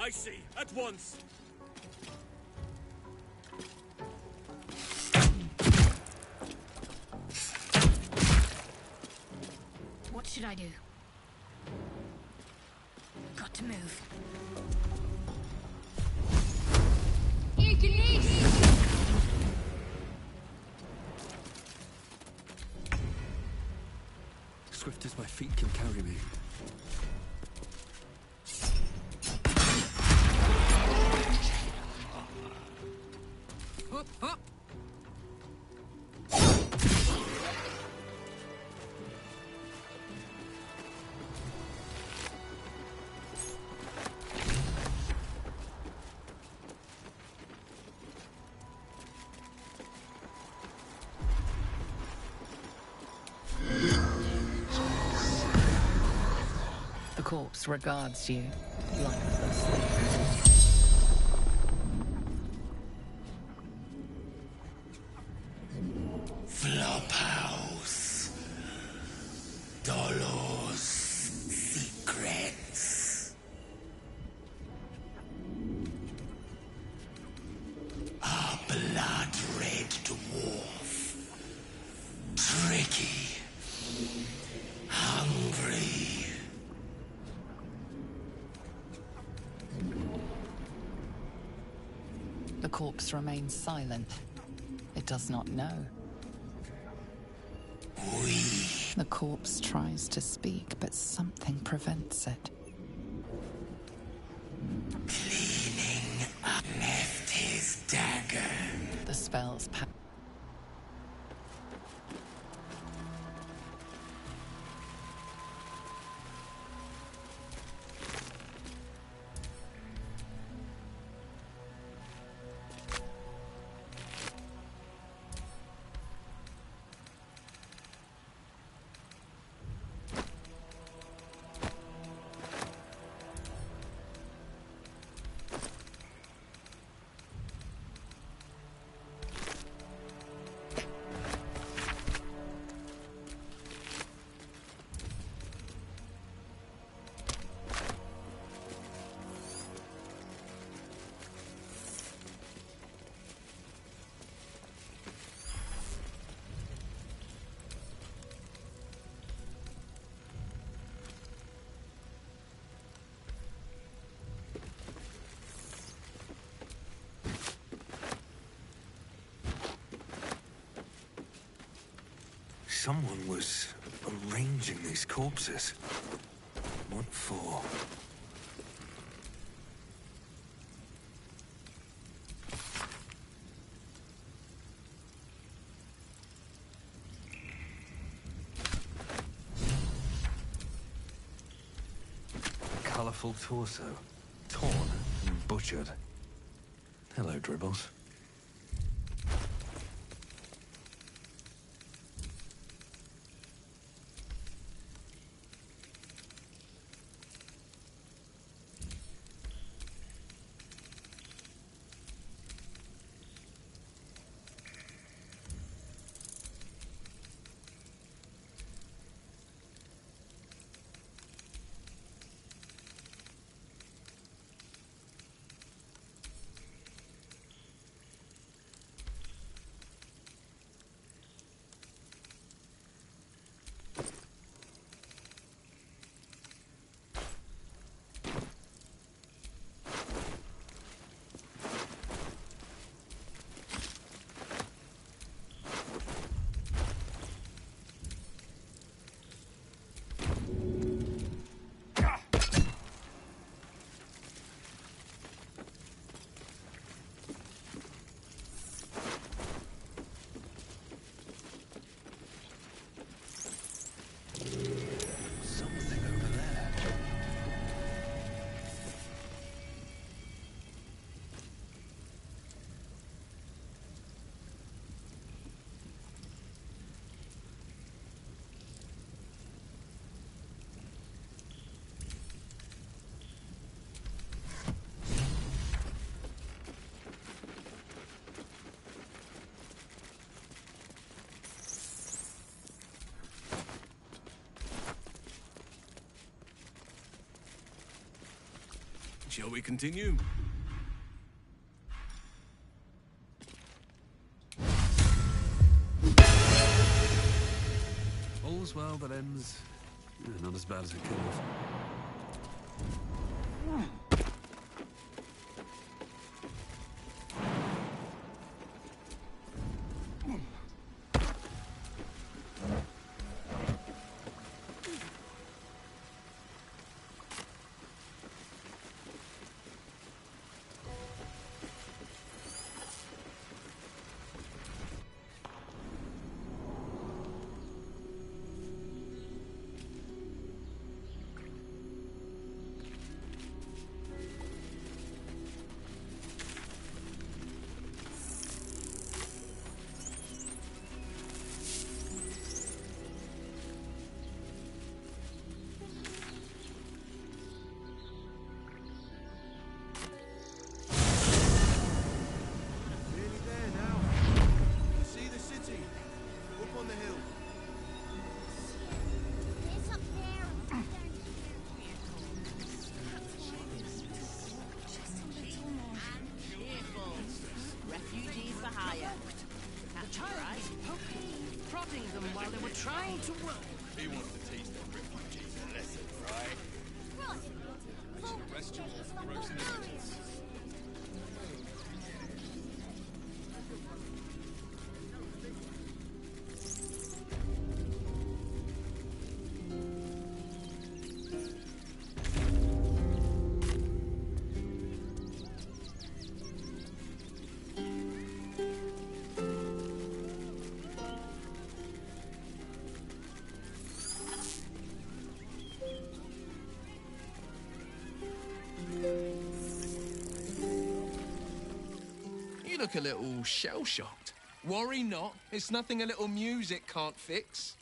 I see. At once. What should I do? Got to move. Swift as my feet can carry me. The corpse regards you lifelessly. Flophouse. Dolor's secrets. A blood-red dwarf. Tricky. Hungry. The corpse remains silent. It does not know. The corpse tries to speak, but something prevents it. Cleaning up. Left his dagger. The spell's power. Someone was arranging these corpses. What for? Colourful torso. Torn and butchered. Hello, Dribbles. Shall we continue? All's well that ends. Not as bad as it could have. Trying to work. He wants to teach the refugees a lesson, right? Restaurants, gross negligence. You look a little shell-shocked. Worry not. It's nothing a little music can't fix.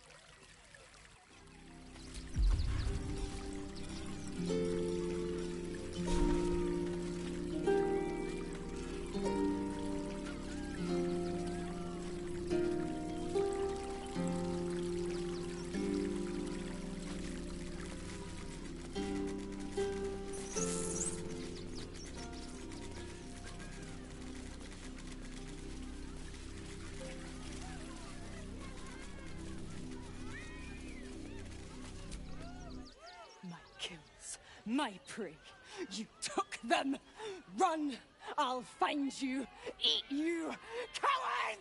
My prey. You took them. Run! I'll find you. Eat you, coward!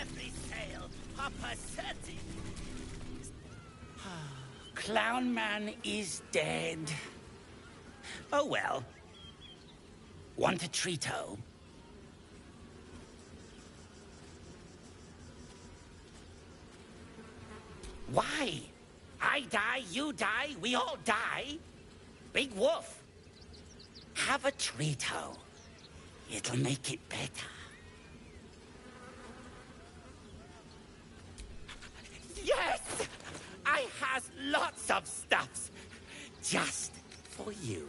Every sail, Papa Certi. Clown Man is dead. Oh well. Want a treat-o? Why? I die, you die, we all die. Big Wolf, have a treat-o. It'll make it better. Yes! I has lots of stuffs. Just for you.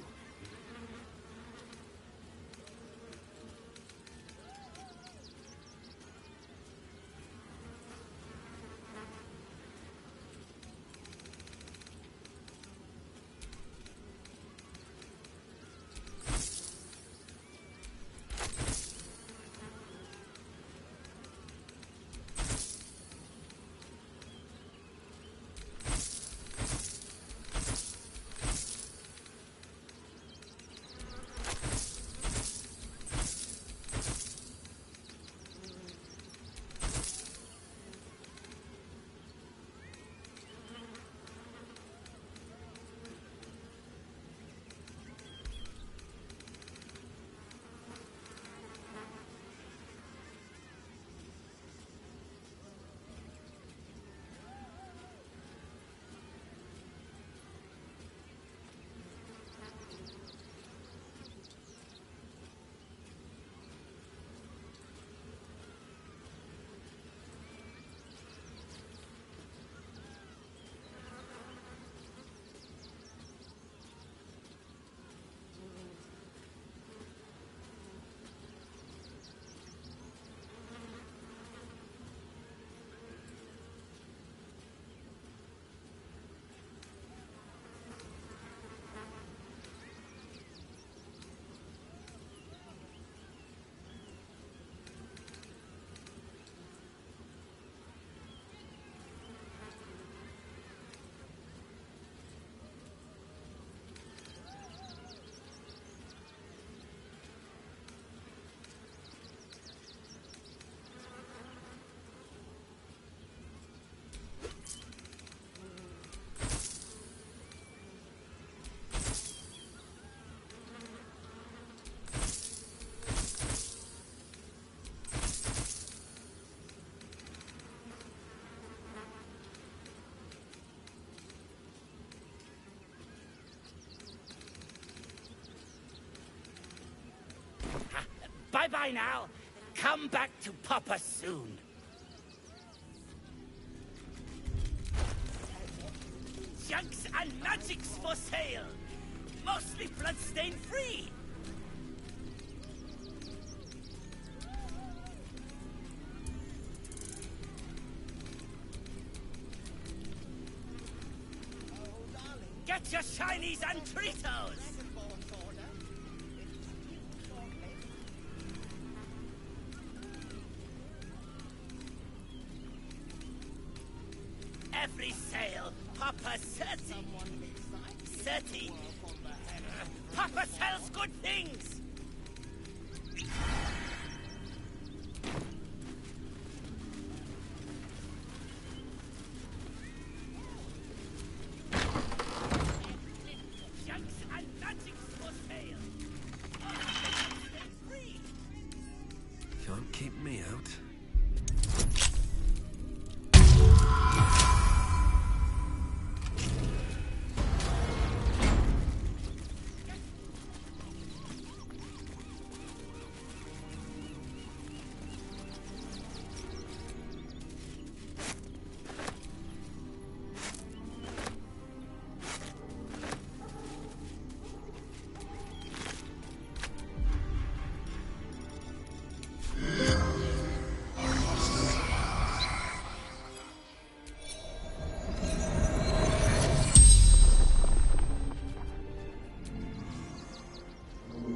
Bye-bye now. Come back to Papa soon. Junks and magics for sale. Mostly bloodstain free. Get your shinies and Tritos! Every sale, Papa 30. 30? Papa sells good things! Junks and magics for sale! Free! Can't keep me out.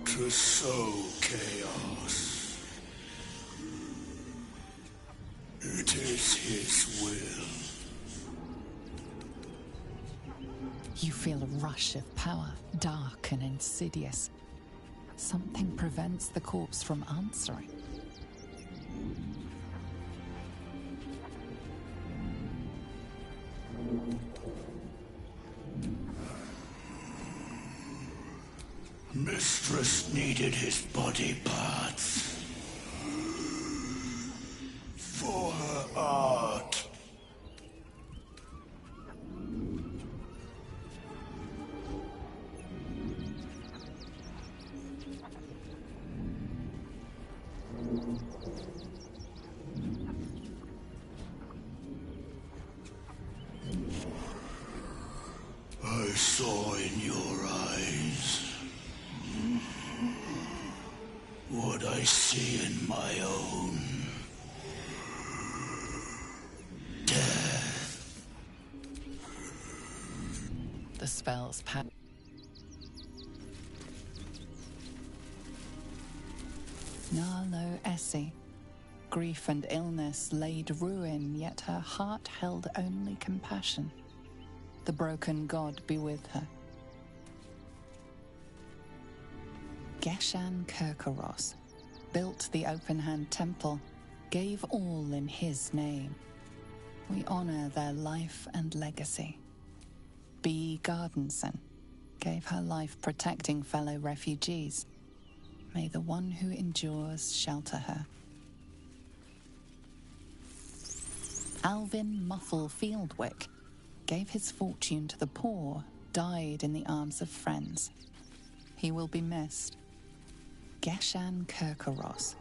To sow chaos. It is his will. You feel a rush of power, dark and insidious. Something prevents the corpse from answering. Mistress needed his body parts. For her art. I saw in your eyes what I see in my own. Death. The spell's power. Narlo Essie. Grief and illness laid ruin, yet her heart held only compassion. The broken god be with her. Geshan Kirkaros built the Open-Hand Temple, gave all in his name. We honor their life and legacy. B. Gardenson gave her life protecting fellow refugees. May the one who endures shelter her. Alvin Muffle Fieldwick gave his fortune to the poor, died in the arms of friends. He will be missed. Geshan Kirkaros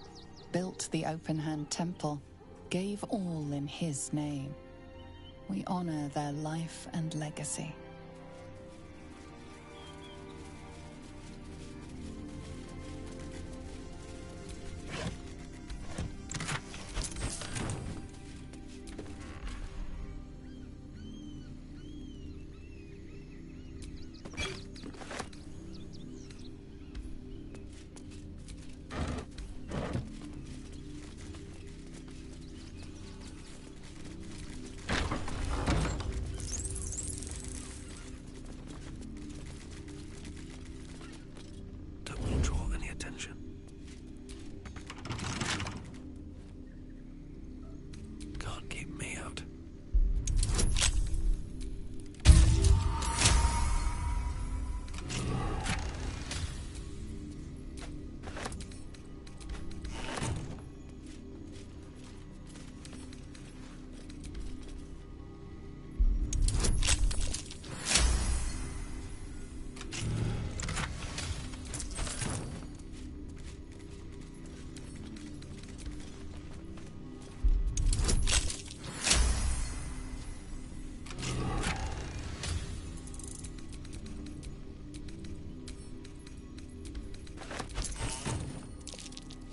built the Open-Hand Temple, gave all in his name. We honor their life and legacy.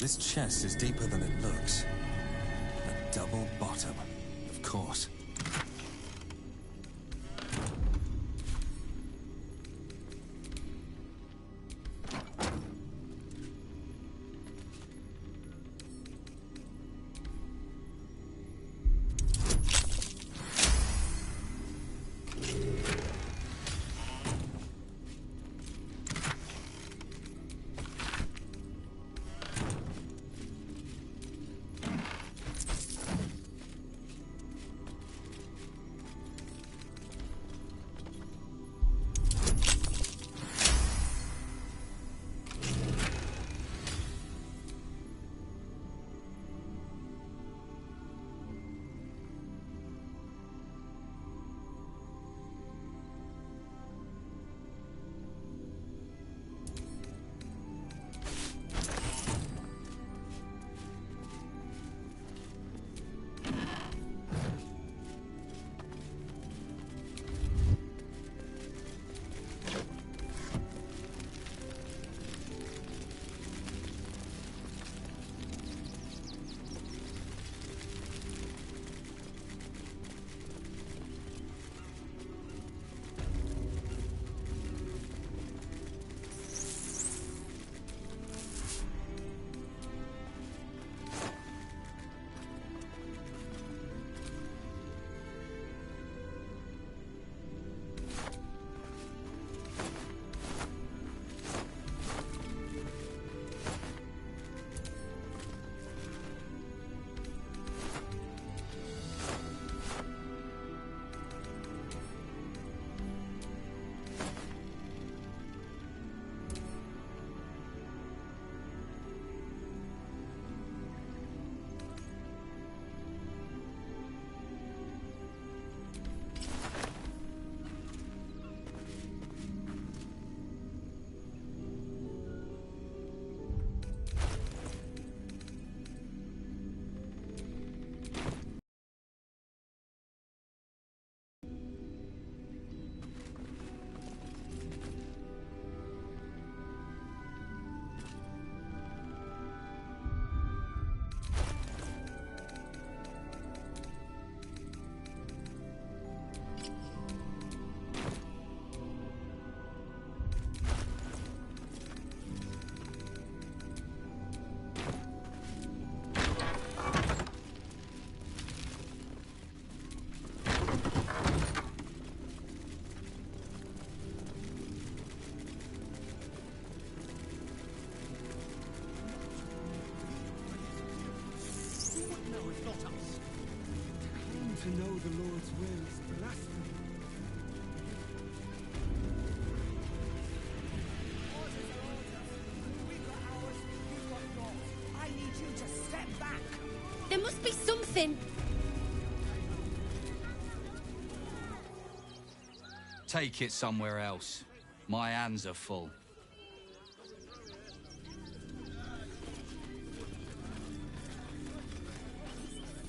This chest is deeper than it looks. A double bottom, of course. To know the Lord's will is blasphemy. Orders are orders. We've got ours, you've got yours. I need you to step back. There must be something. Take it somewhere else. My hands are full.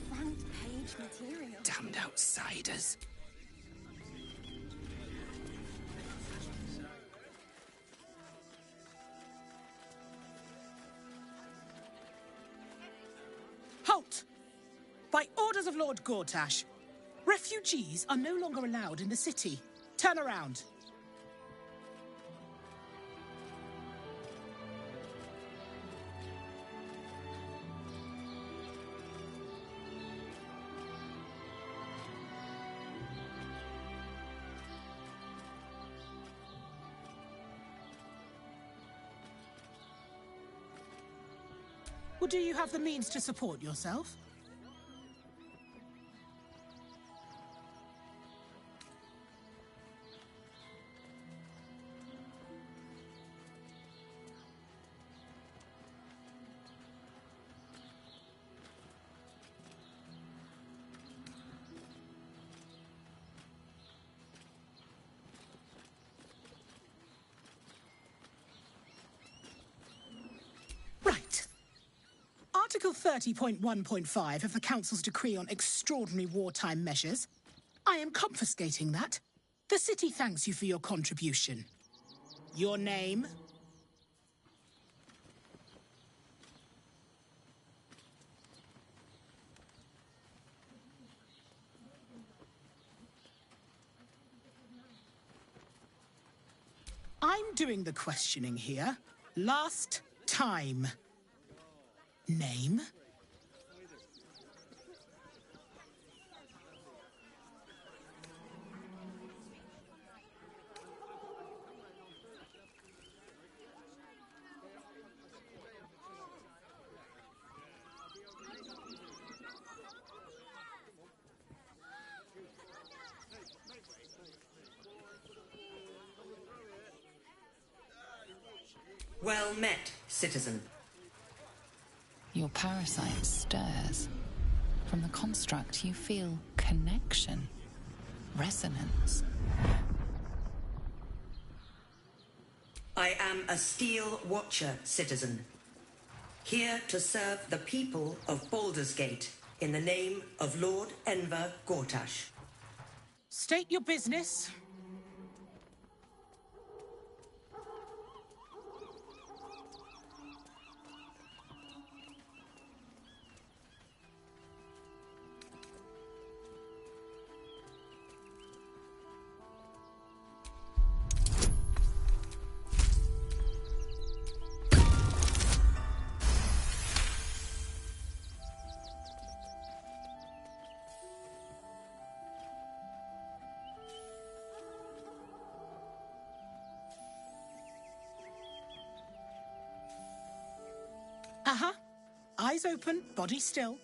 Front page material. Damned outsiders. Halt! By orders of Lord Gortash, refugees are no longer allowed in the city. Turn around. Well, do you have the means to support yourself? Right. Article 30.1.5 of the Council's Decree on Extraordinary Wartime Measures. I am confiscating that. The city thanks you for your contribution. Your name? doing the questioning here. Last time. Name? Well met, citizen. Your parasite stirs. From the construct, you feel connection, resonance. I am a Steel Watcher, citizen. Here to serve the people of Baldur's Gate in the name of Lord Enver Gortash. State your business. Uh-huh. Eyes open, body still.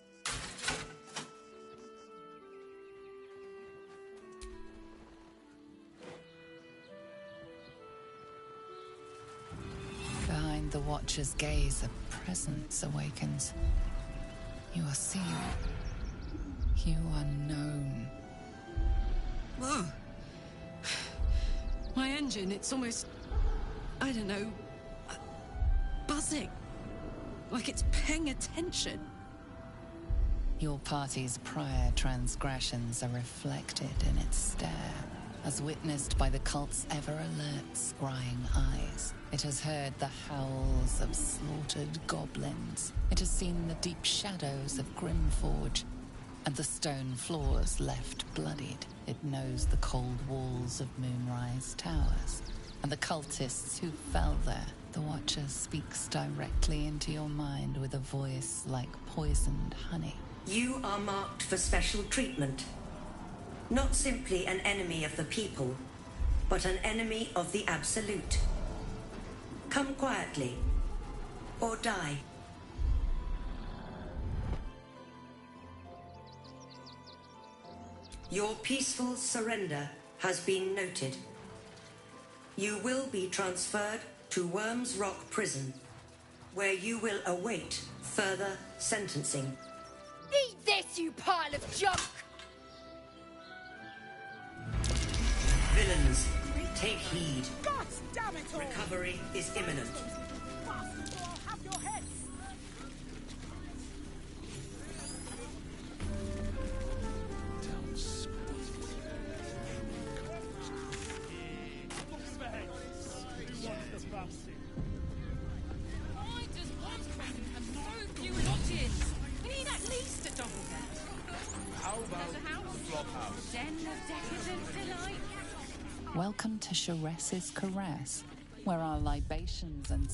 Behind the Watcher's gaze, a presence awakens. You are seen. You are known. Whoa. My engine, it's almost... I don't know... buzzing. Like it's paying attention. Your party's prior transgressions are reflected in its stare, as witnessed by the cult's ever-alert, scrying eyes. It has heard the howls of slaughtered goblins. It has seen the deep shadows of Grimforge, and the stone floors left bloodied. It knows the cold walls of Moonrise Towers, and the cultists who fell there. The Watcher speaks directly into your mind with a voice like poisoned honey. You are marked for special treatment. Not simply an enemy of the people, but an enemy of the Absolute. Come quietly, or die. Your peaceful surrender has been noted. You will be transferred to Worms Rock Prison, where you will await further sentencing. Eat this, you pile of junk! Villains, take heed. God damn it all! Recovery is imminent. Bastards, or I'll have your heads! I just want present and so few lodgings. We need at least a double bed. How about There's a house. the flop house? Den of decadence delight. Welcome to Sharess's Caress, where our libations and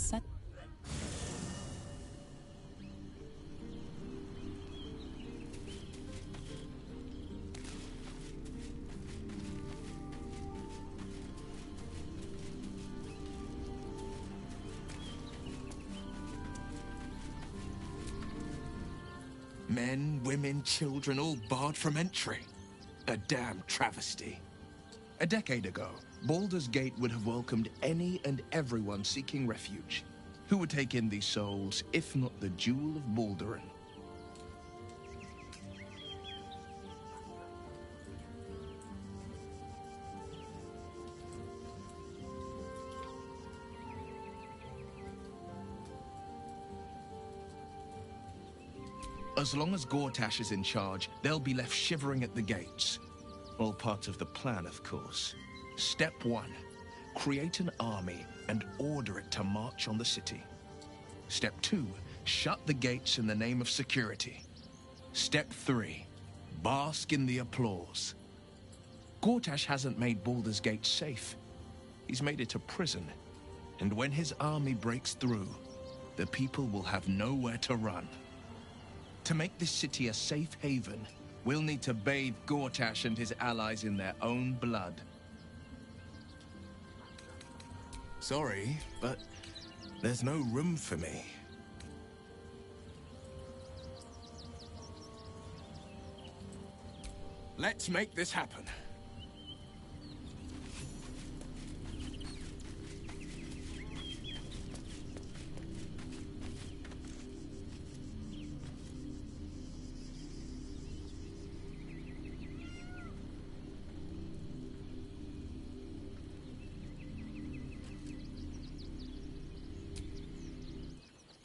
Men, women, children, all barred from entry. A damn travesty. A decade ago, Baldur's Gate would have welcomed any and everyone seeking refuge. Who would take in these souls, if not the Jewel of Balduran? As long as Gortash is in charge, they'll be left shivering at the gates. All part of the plan, of course. Step 1. Create an army and order it to march on the city. Step 2. Shut the gates in the name of security. Step 3. Bask in the applause. Gortash hasn't made Baldur's Gate safe. He's made it a prison. And when his army breaks through, the people will have nowhere to run. To make this city a safe haven, we'll need to bathe Gortash and his allies in their own blood. Sorry, but there's no room for me. Let's make this happen.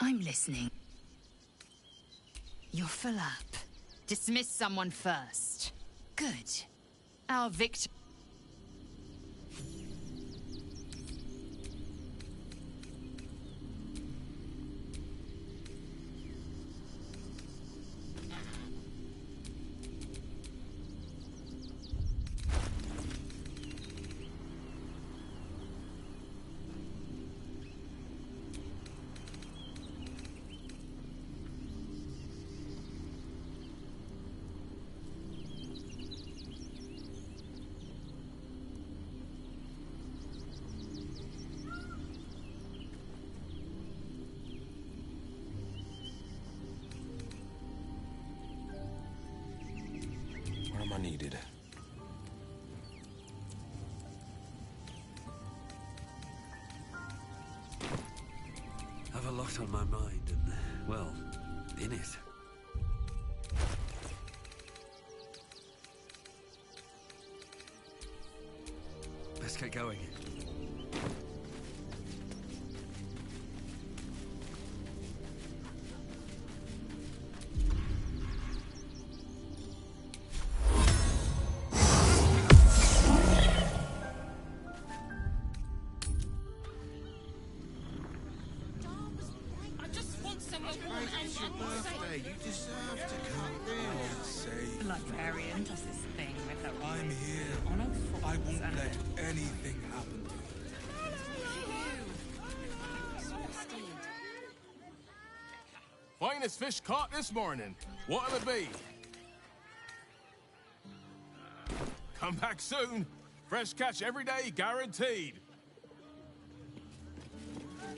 I'm listening. You're full up. Dismiss someone first. Good. Our victor... Where am I needed? Have a lot on my mind and, well, in it. Let's get going. You deserve to come in. The librarian does this thing with her. I'm here. On all fours I won't and- let anything happen to you. Finest fish caught this morning. What'll it be? Come back soon. Fresh catch every day, guaranteed.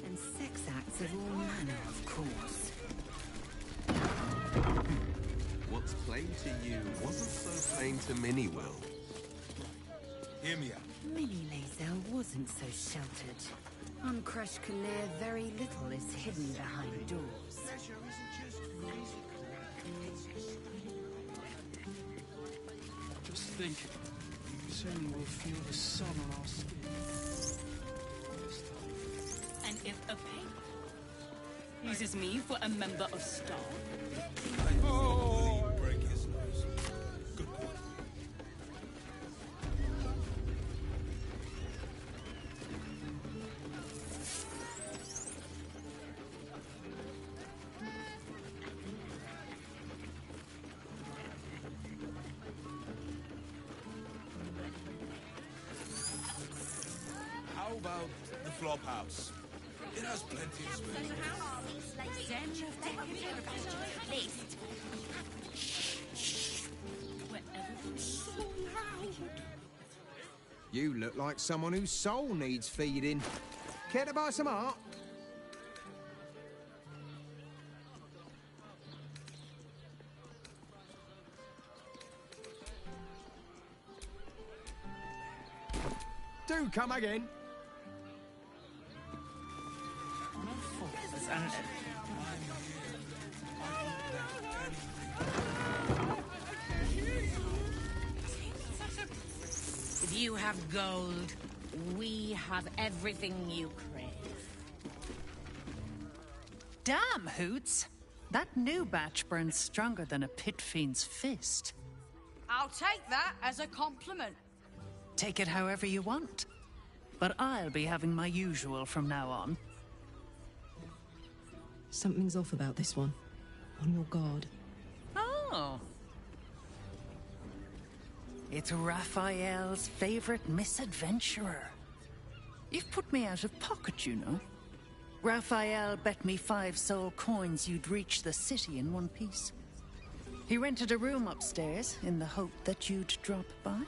And sex acts of all manner, of course. What's plain to you wasn't so plain to Minnie, Will. Hear me out. Minnie Lae'zel wasn't so sheltered. On Crush Kalir, very little is hidden behind doors. Just think, soon we'll feel the sun on our skin. And if a pig uses me for a member of staff, Break his nose. Good point. How about the flop house? It has plenty of space. You look like someone whose soul needs feeding. Care to buy some art? Do come again. on all fours and... If you have gold, we have everything you crave. Damn, Hoots! That new batch burns stronger than a pit fiend's fist. I'll take that as a compliment. Take it however you want. But I'll be having my usual from now on. Something's off about this one. On your guard. Oh. It's Raphael's favorite misadventurer. You've put me out of pocket, you know. Raphael bet me 5 soul coins you'd reach the city in one piece. He rented a room upstairs in the hope that you'd drop by.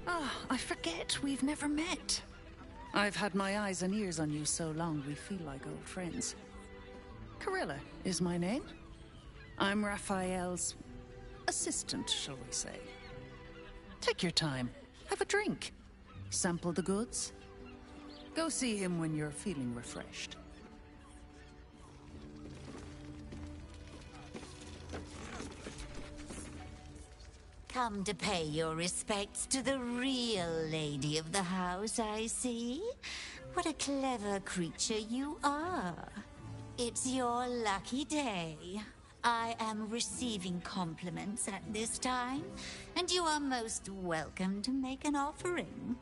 Ah, I forget we've never met. I've had my eyes and ears on you so long we feel like old friends. Carilla is my name. I'm Raphael's assistant, shall we say. Take your time. Have a drink. Sample the goods. Go see him when you're feeling refreshed. Come to pay your respects to the real lady of the house, I see. What a clever creature you are. It's your lucky day. I am receiving compliments at this time, and you are most welcome to make an offering.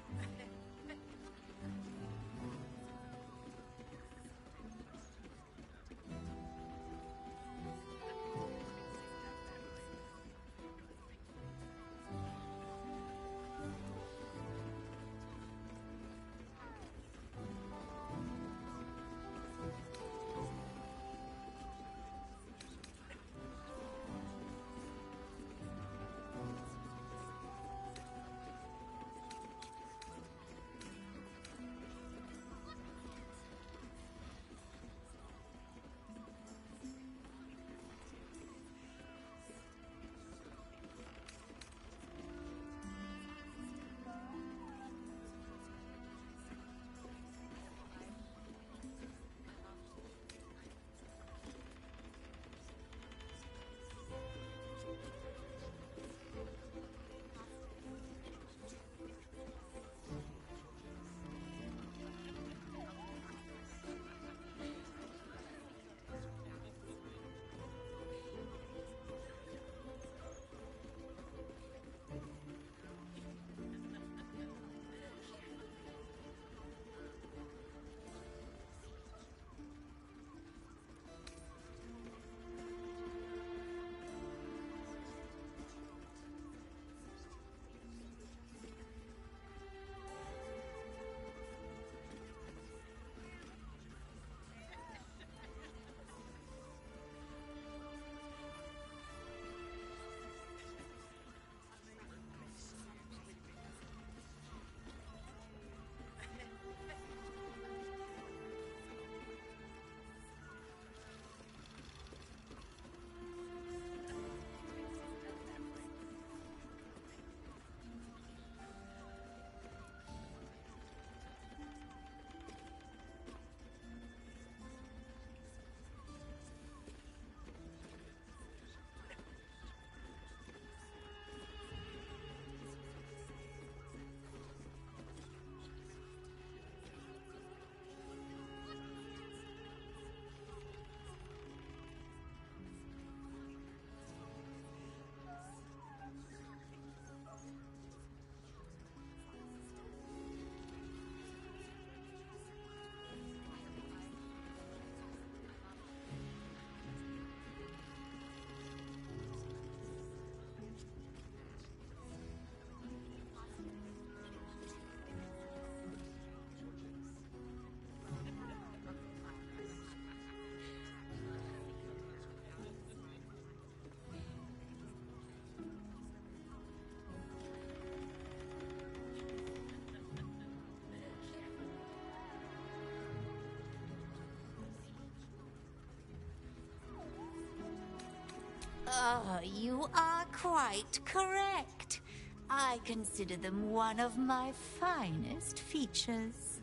Oh, you are quite correct. I consider them one of my finest features.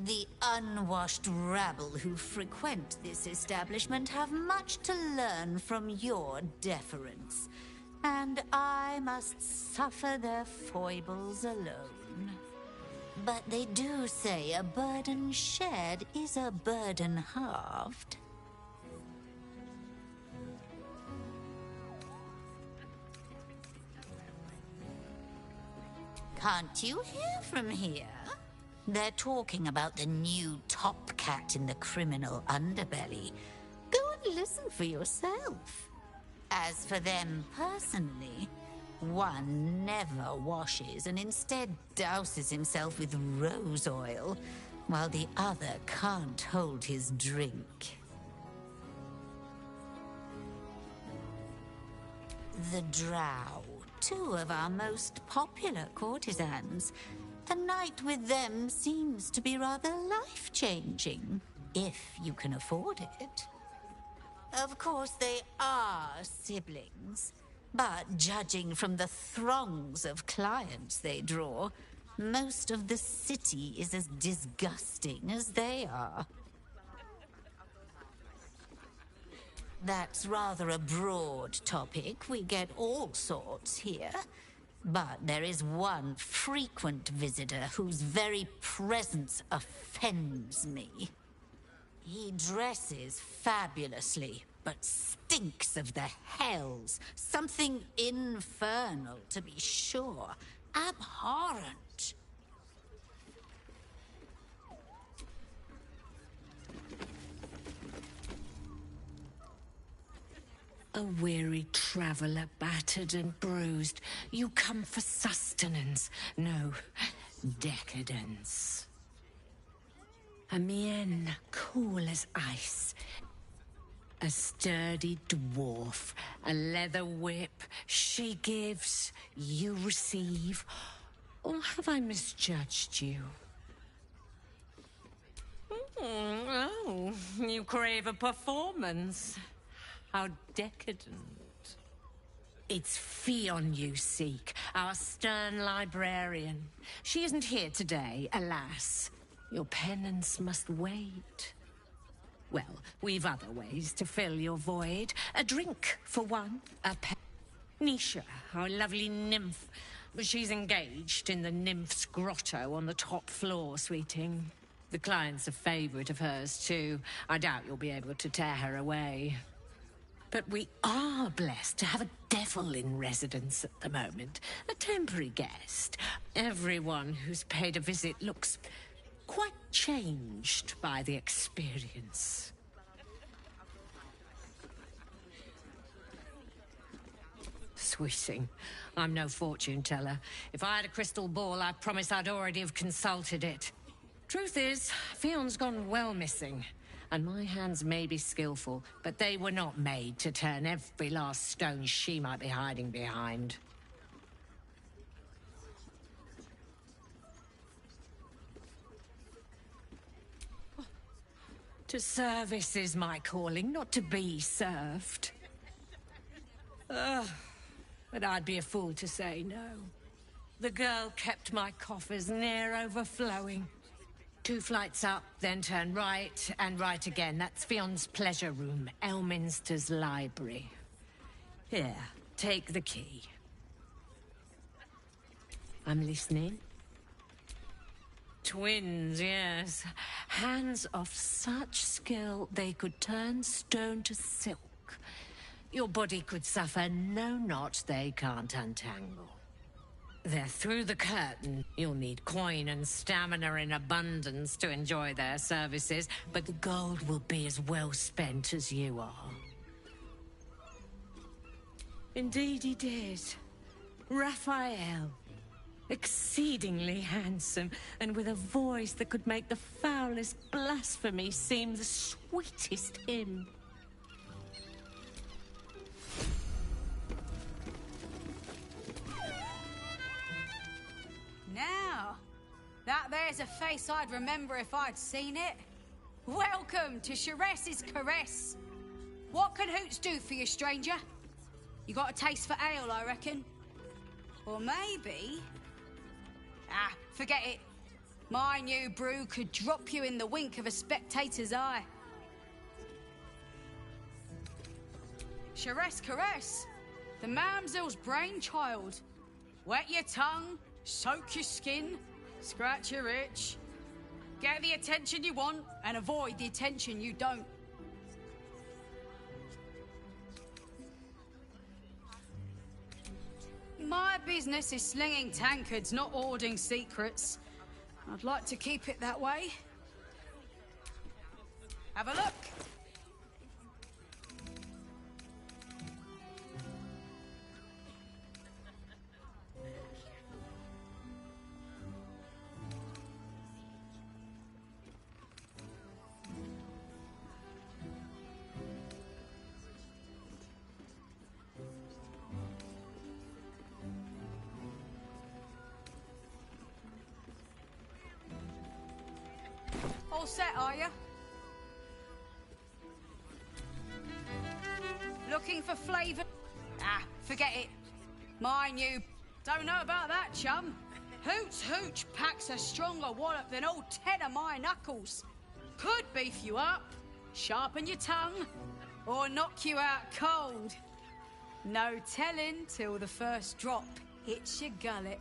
The unwashed rabble who frequent this establishment have much to learn from your deference, and I must suffer their foibles alone. But they do say a burden shared is a burden halved. Can't you hear from here? They're talking about the new top cat in the criminal underbelly. Go and listen for yourself. As for them personally, one never washes and instead douses himself with rose oil, while the other can't hold his drink. The Drow, two of our most popular courtesans. A night with them seems to be rather life-changing, if you can afford it. Of course, they are siblings, but judging from the throngs of clients they draw, most of the city is as disgusting as they are. That's rather a broad topic. We get all sorts here. But there is one frequent visitor whose very presence offends me. He dresses fabulously, but stinks of the hells. Something infernal, to be sure. Abhorrent. A weary traveller, battered and bruised. You come for sustenance, no, decadence. A mien cool as ice. A sturdy dwarf, a leather whip. She gives, you receive. Or have I misjudged you? Oh, you crave a performance. How decadent. It's Fionn you seek, our stern librarian. She isn't here today, alas. Your penance must wait. Well, we've other ways to fill your void. A drink, for one. Nisha, our lovely nymph. She's engaged in the nymph's grotto on the top floor, sweeting. The client's a favourite of hers, too. I doubt you'll be able to tear her away. But we are blessed to have a devil in residence at the moment. A temporary guest. Everyone who's paid a visit looks quite changed by the experience. Sweeting, I'm no fortune teller. If I had a crystal ball, I promise I'd already have consulted it. Truth is, Fionn's gone well missing. And my hands may be skillful, but they were not made to turn every last stone she might be hiding behind. To service is my calling, not to be served. But I'd be a fool to say no. The girl kept my coffers near overflowing. 2 flights up, then turn right, and right again. That's Fionn's pleasure room, Elminster's library. Here, take the key. I'm listening. Twins, yes. Hands of such skill they could turn stone to silk. Your body could suffer no knot they can't untangle. They're through the curtain. You'll need coin and stamina in abundance to enjoy their services, but the gold will be as well spent as you are. Indeed he did. Raphael. Exceedingly handsome, and with a voice that could make the foulest blasphemy seem the sweetest hymn. Now, that there's a face I'd remember if I'd seen it. Welcome to Sharess's Caress. What can Hoots do for you, stranger? You got a taste for ale, I reckon? Or maybe... forget it. My new brew could drop you in the wink of a spectator's eye. Sharess Caress, the mamsel's brainchild. Wet your tongue, soak your skin, scratch your itch. Get the attention you want and avoid the attention you don't. My business is slinging tankards, not hoarding secrets. I'd like to keep it that way. Have a look. all set, are you? Looking for flavour? Ah, forget it. Mind you, don't know about that, chum. Hoots Hooch packs a stronger wallop than all 10 of my knuckles. Could beef you up, sharpen your tongue, or knock you out cold. No telling till the first drop hits your gullet.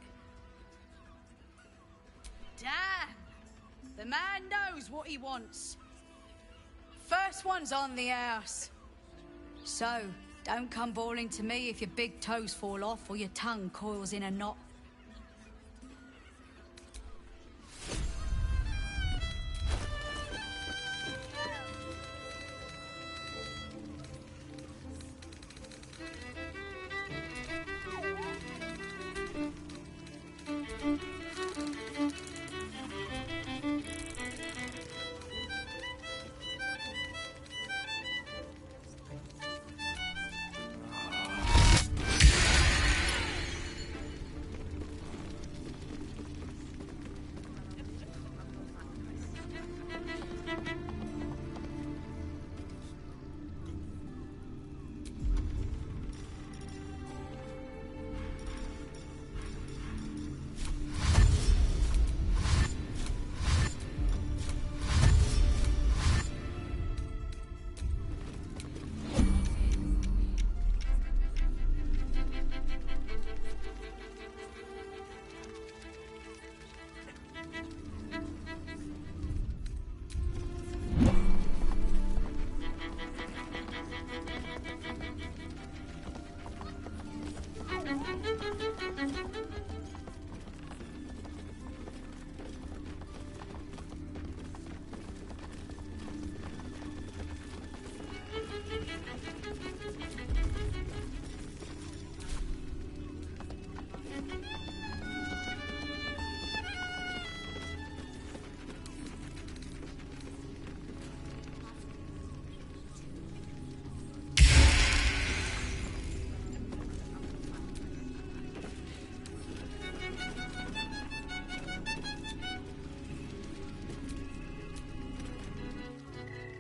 Damn! The man knows what he wants. First one's on the house. So, don't come bawling to me if your big toes fall off or your tongue coils in a knot.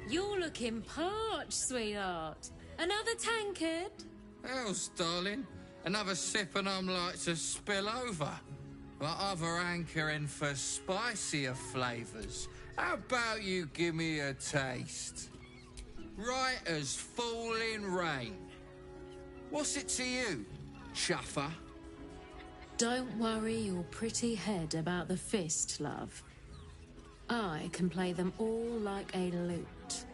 You're looking parched, sweetheart. Another tankard? Else, darling. Another sip and I'm like to spill over. Like other hankering for spicier flavours. How about you give me a taste? Right as falling rain. What's it to you, chuffer? Don't worry your pretty head about the fist, love. I can play them all like a lute.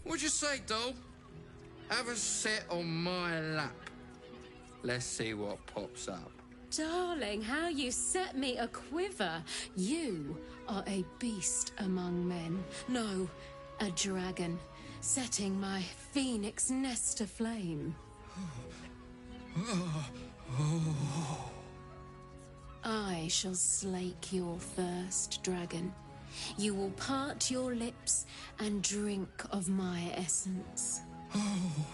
What'd you say, doll? Have a sit on my lap. Let's see what pops up. Darling, how you set me a quiver. You are a beast among men. No, a dragon, setting my phoenix nest aflame. I shall slake your thirst, dragon. You will part your lips and drink of my essence. Oh,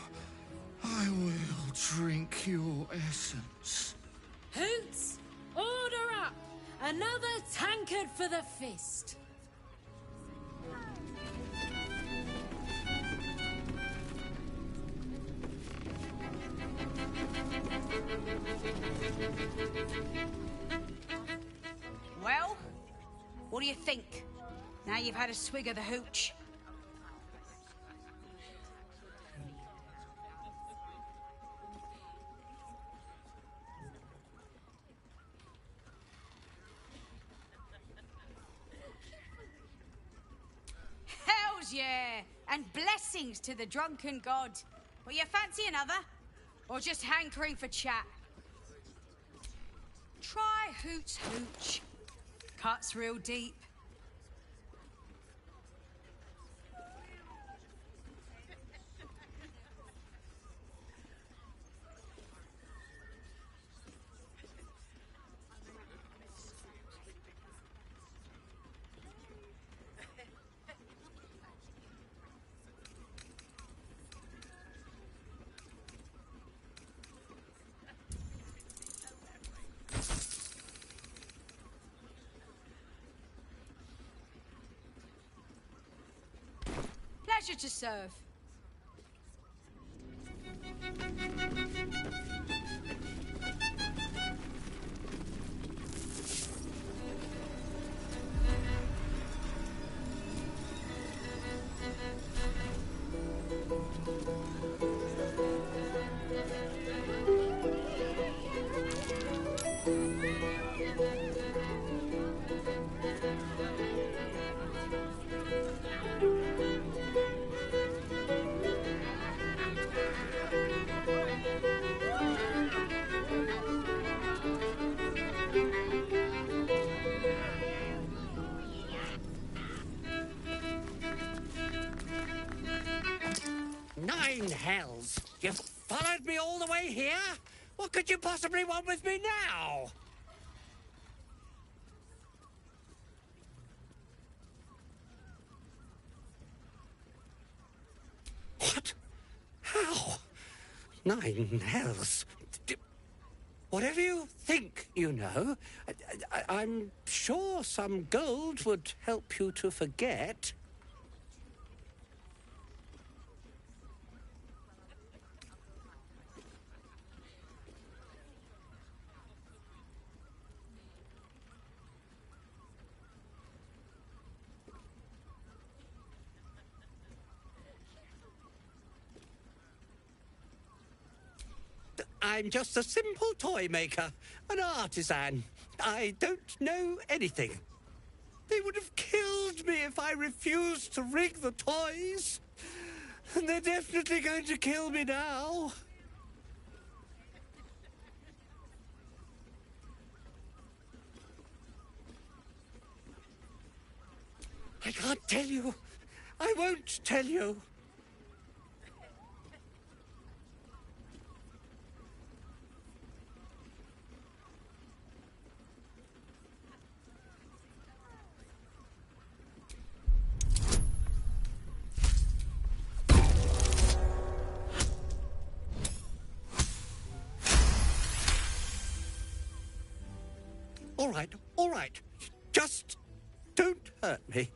I will drink your essence. Hoots, order up! Another tankard for the fist. Well, what do you think? Now you've had a swig of the hooch. Hells yeah! And blessings to the drunken god. Well, you fancy another? Or just hankering for chat? Try Hoots Hooch. Cuts real deep. pleasure to serve. Nine hells! You've followed me all the way here? What could you possibly want with me now? What? How? Nine hells? Whatever you think you know, I'm sure some gold would help you to forget. I'm just a simple toy maker, an artisan. I don't know anything. They would have killed me if I refused to rig the toys. And they're definitely going to kill me now. I can't tell you. I won't tell you. All right. Just don't hurt me.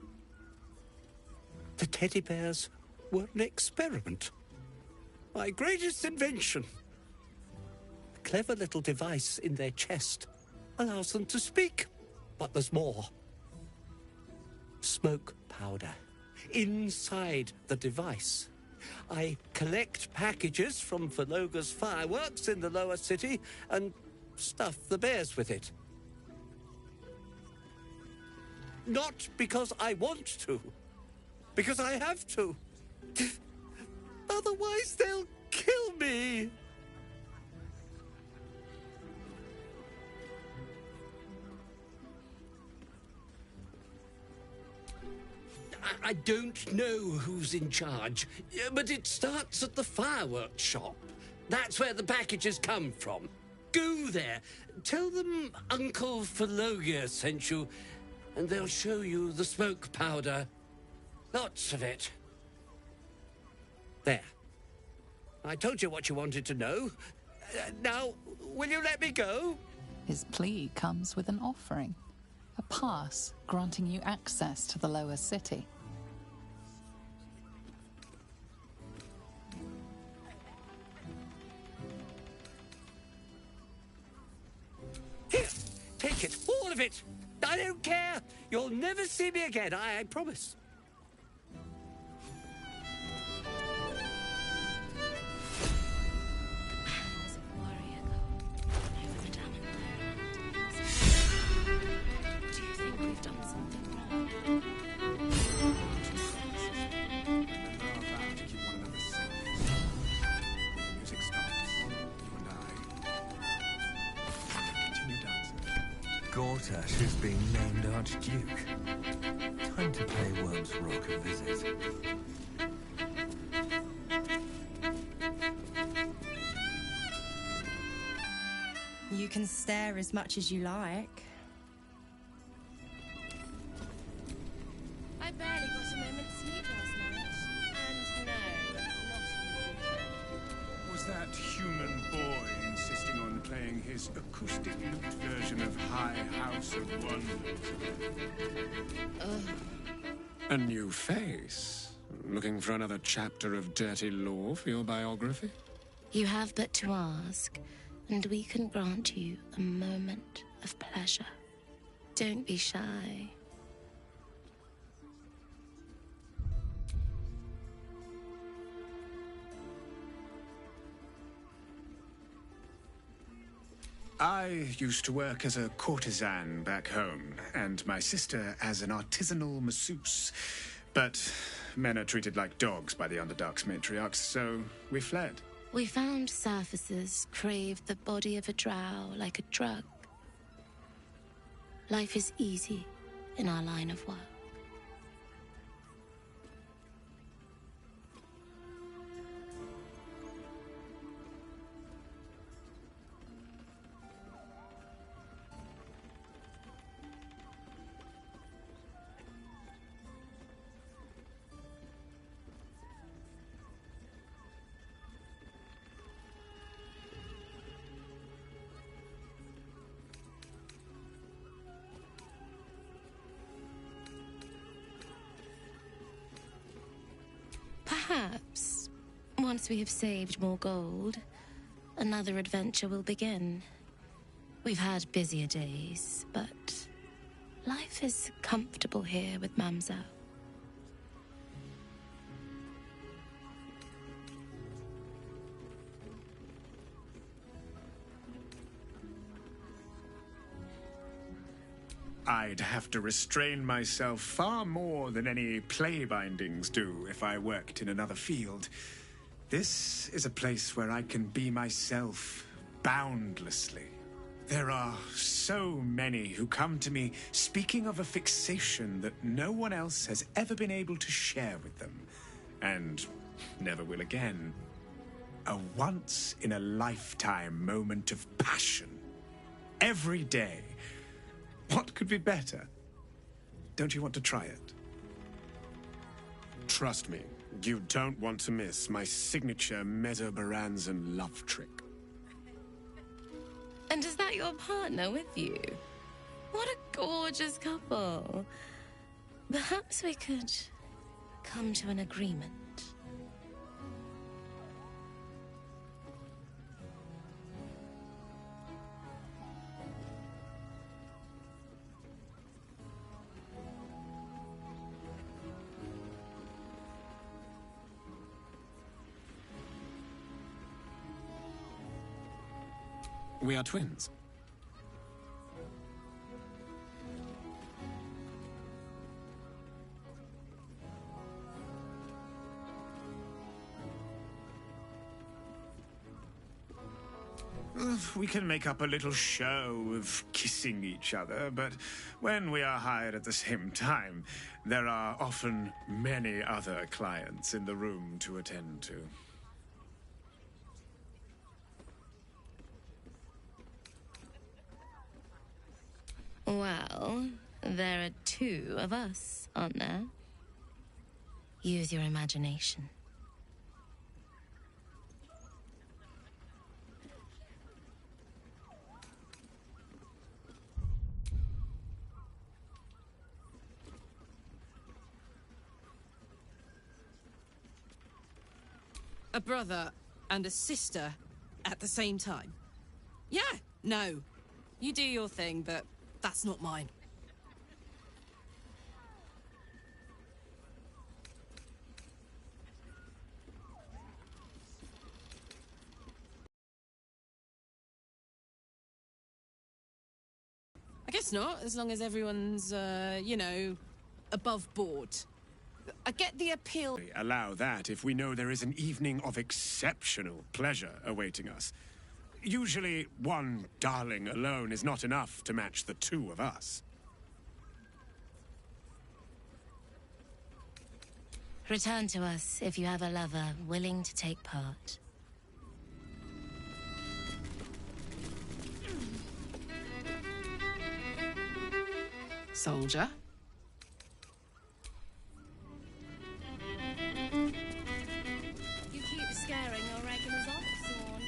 The teddy bears were an experiment. My greatest invention. A clever little device in their chest allows them to speak. But there's more. Smoke powder inside the device. I collect packages from Vologa's fireworks in the lower city and stuff the bears with it. Not because I want to, because I have to. Otherwise, they'll kill me. I don't know who's in charge, but it starts at the fireworks shop. That's where the packages come from. Go there. Tell them Uncle Vologa sent you, and they'll show you the smoke powder. Lots of it. There. I told you what you wanted to know. Now, will you let me go? His plea comes with an offering. A pass granting you access to the lower city. Here, take it, all of it. I don't care. You'll never see me again, I promise. Do you think we've done something wrong? Music stops. You and I continue dancing. Gortash is being named Archduke. Time to pay Worm's Rock a visit. You can stare as much as you like. I barely got a moment's sleep last night. And no, not you. Was that human boy insisting on playing his acoustic lute version of High House of Wonders? A new face. Looking for another chapter of dirty lore for your biography? You have but to ask, and we can grant you a moment of pleasure. Don't be shy. I used to work as a courtesan back home, and my sister as an artisanal masseuse. But men are treated like dogs by the Underdark's matriarchs, so we fled. We found surfacers craved the body of a drow like a drug. Life is easy in our line of work. Perhaps, once we have saved more gold, another adventure will begin. We've had busier days, but life is comfortable here with Mamzelle. I'd have to restrain myself far more than any play bindings do if I worked in another field. This is a place where I can be myself boundlessly. There are so many who come to me speaking of a fixation that no one else has ever been able to share with them, and never will again. A once-in-a-lifetime moment of passion. Every day. What could be better? Don't you want to try it? Trust me, you don't want to miss my signature Mesobaranzan love trick. And is that your partner with you? What a gorgeous couple. Perhaps we could come to an agreement. We are twins. We can make up a little show of kissing each other, but when we are hired at the same time, there are often many other clients in the room to attend to. Well, there are two of us, aren't there? Use your imagination. A brother and a sister at the same time? Yeah, no. You do your thing, but that's not mine. I guess not, as long as everyone's, you know, above board. I get the appeal. Allow that if we know there is an evening of exceptional pleasure awaiting us. Usually, one darling alone is not enough to match the two of us. Return to us if you have a lover willing to take part. Soldier. You keep scaring your regulars off, Zorn.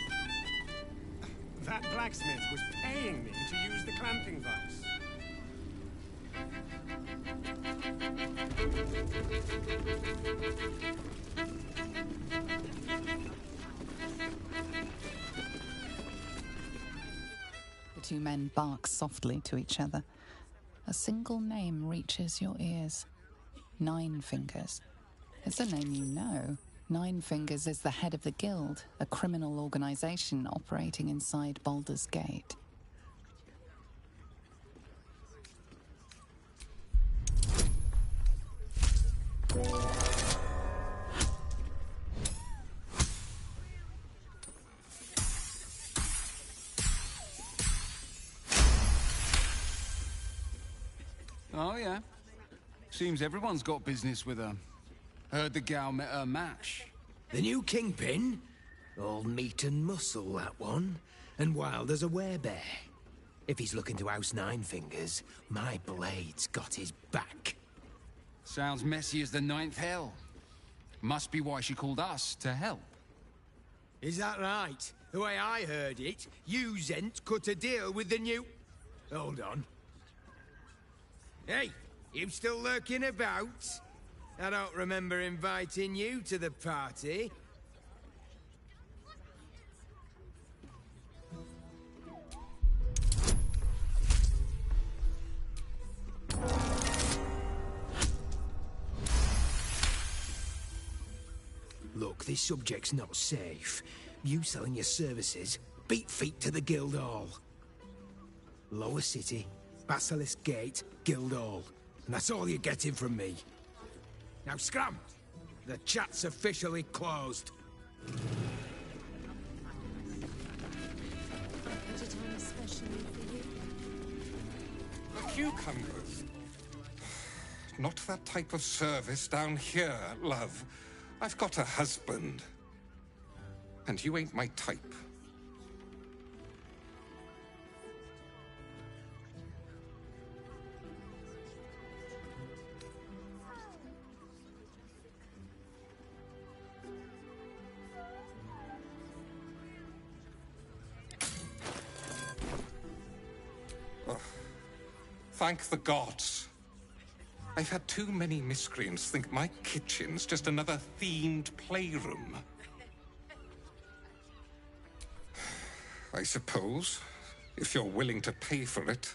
That blacksmith was paying me to use the clamping vice. The two men bark softly to each other. A single name reaches your ears. Nine Fingers. It's a name you know. Nine Fingers is the head of the Guild, a criminal organization operating inside Baldur's Gate. Oh, yeah. Seems everyone's got business with her. Heard the gal met her match. The new kingpin? All meat and muscle, that one. And wild as a werebear. If he's looking to oust Nine Fingers, my blade's got his back. Sounds messy as the ninth hell. Must be why she called us to help. Is that right? The way I heard it, you Zent cut a deal with the new... Hold on. Hey, you still lurking about? I don't remember inviting you to the party. Look, this subject's not safe. You selling your services, beat feet to the Guildhall. Lower City, Basilisk Gate, Guildhall. And that's all you're getting from me. Now scram! The chat's officially closed. The cucumbers. Not that type of service down here, love. I've got a husband. And you ain't my type. Thank the gods. I've had too many miscreants think my kitchen's just another themed playroom. I suppose, if you're willing to pay for it.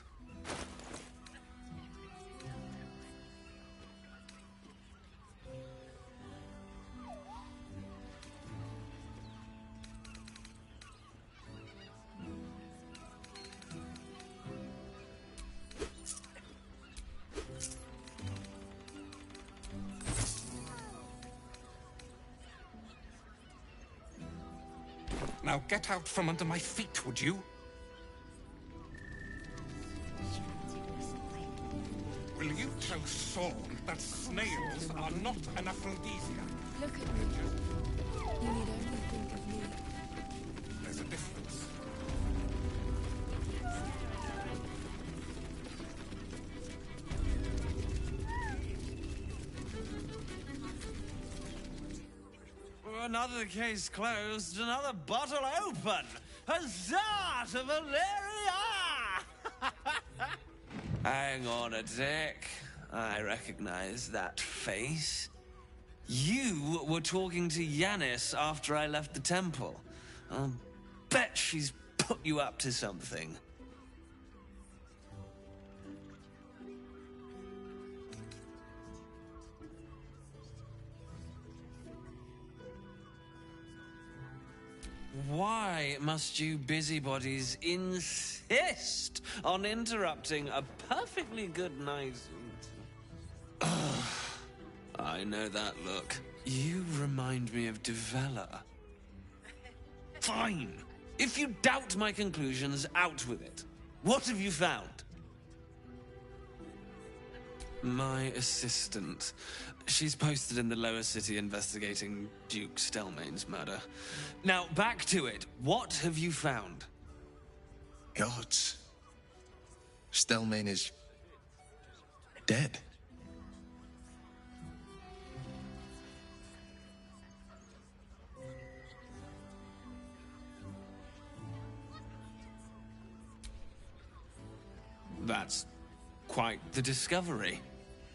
Now get out from under my feet, would you? Will you tell Saul that snails are not an aphrodisiac? Look at me. You need only think of me. There's a difference. Another case closed, another bottle open. Huzzah to Valeria! Hang on a tick. I recognize that face. You were talking to Yanis after I left the temple. I'll bet she's put you up to something. Why must you busybodies insist on interrupting a perfectly good night? I know that look. You remind me of Devella. Fine. If you doubt my conclusions, out with it. What have you found? My assistant. She's posted in the lower city investigating Duke Stelmane's murder. Now, back to it. What have you found? Gods. Stelmane is... dead. That's quite the discovery.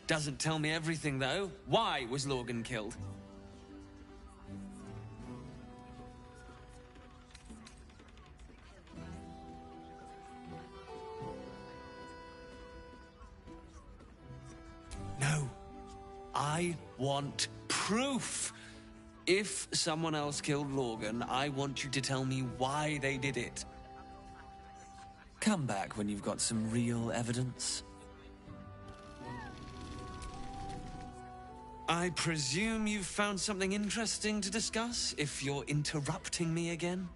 Doesn't tell me everything, though. Why was Lorgan killed? No. I want proof. If someone else killed Lorgan, I want you to tell me why they did it. Come back when you've got some real evidence. I presume you've found something interesting to discuss, if you're interrupting me again?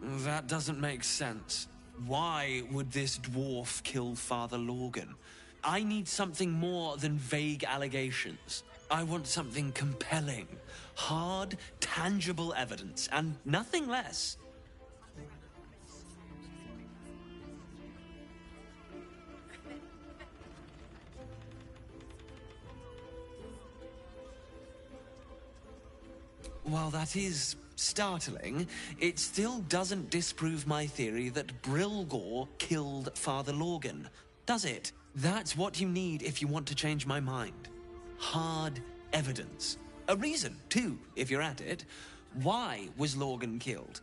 That doesn't make sense. Why would this dwarf kill Father Lorgan? I need something more than vague allegations. I want something compelling, hard, tangible evidence, and nothing less. While that is startling, it still doesn't disprove my theory that Brilgor killed Father Lorgan, does it? That's what you need if you want to change my mind. Hard evidence. A reason, too, if you're at it. Why was Lorgan killed?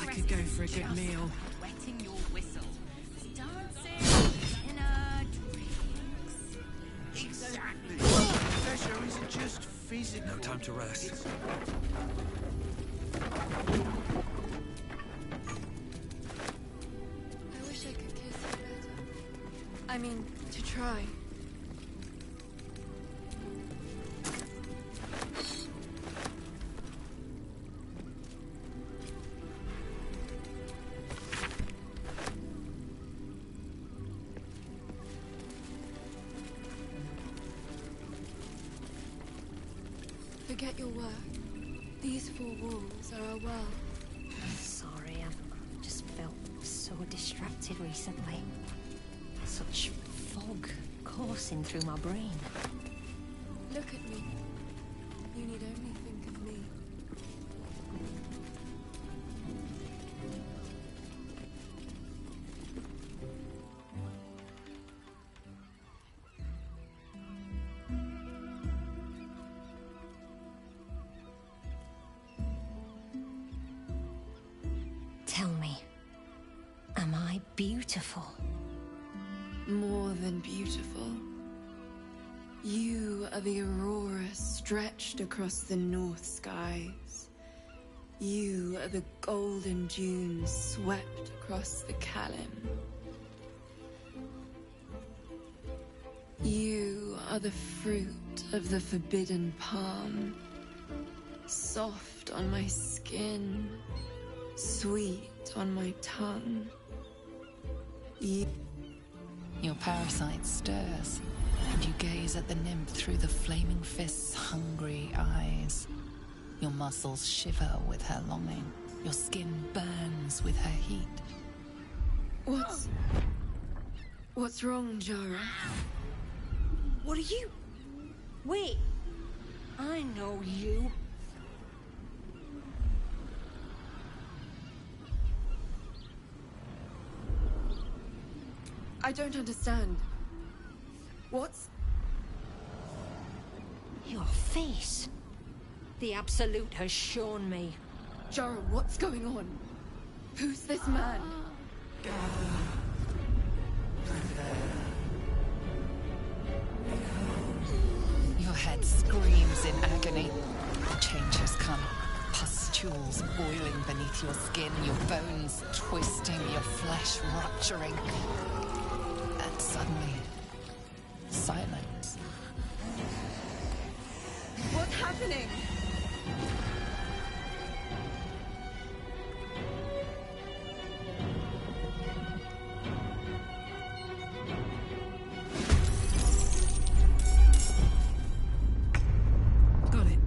I could go for a good meal. Wetting your whistle. Dancing in a drinks. Exactly. Pleasure isn't just physical. No time to rest. I wish I could kiss you better. I mean, to try. Forget your work. These four walls are our world. Sorry, I've just felt so distracted recently. Such fog coursing through my brain. Look at me. You need only think of me. Tell me, am I beautiful? More than beautiful. You are the aurora stretched across the north skies. You are the golden dunes swept across the Calym. You are the fruit of the forbidden palm, soft on my skin, sweet on my tongue. Your parasite stirs, and you gaze at the nymph through the flaming fist's hungry eyes. Your muscles shiver with her longing. Your skin burns with her heat. What's wrong, Jara? What are you? Wait, I know you. I don't understand. What's... Your face. The Absolute has shown me. Jara, what's going on? Who's this man? Your head screams in pustules boiling beneath your skin, your bones twisting, your flesh rupturing. And suddenly, silence. What's happening? Got it.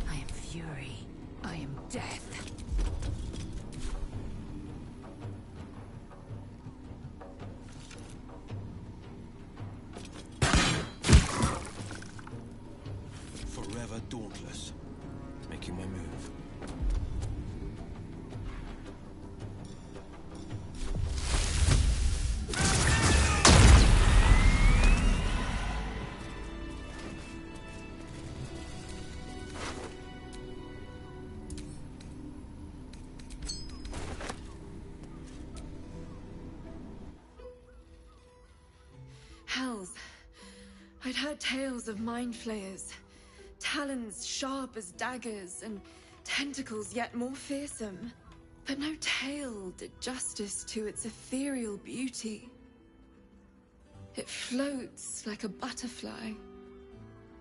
I am fury. I am death. Forever dauntless. Making my move. Hells. I'd heard tales of mind flayers. Talons sharp as daggers, and tentacles yet more fearsome. But no tale did justice to its ethereal beauty. It floats like a butterfly.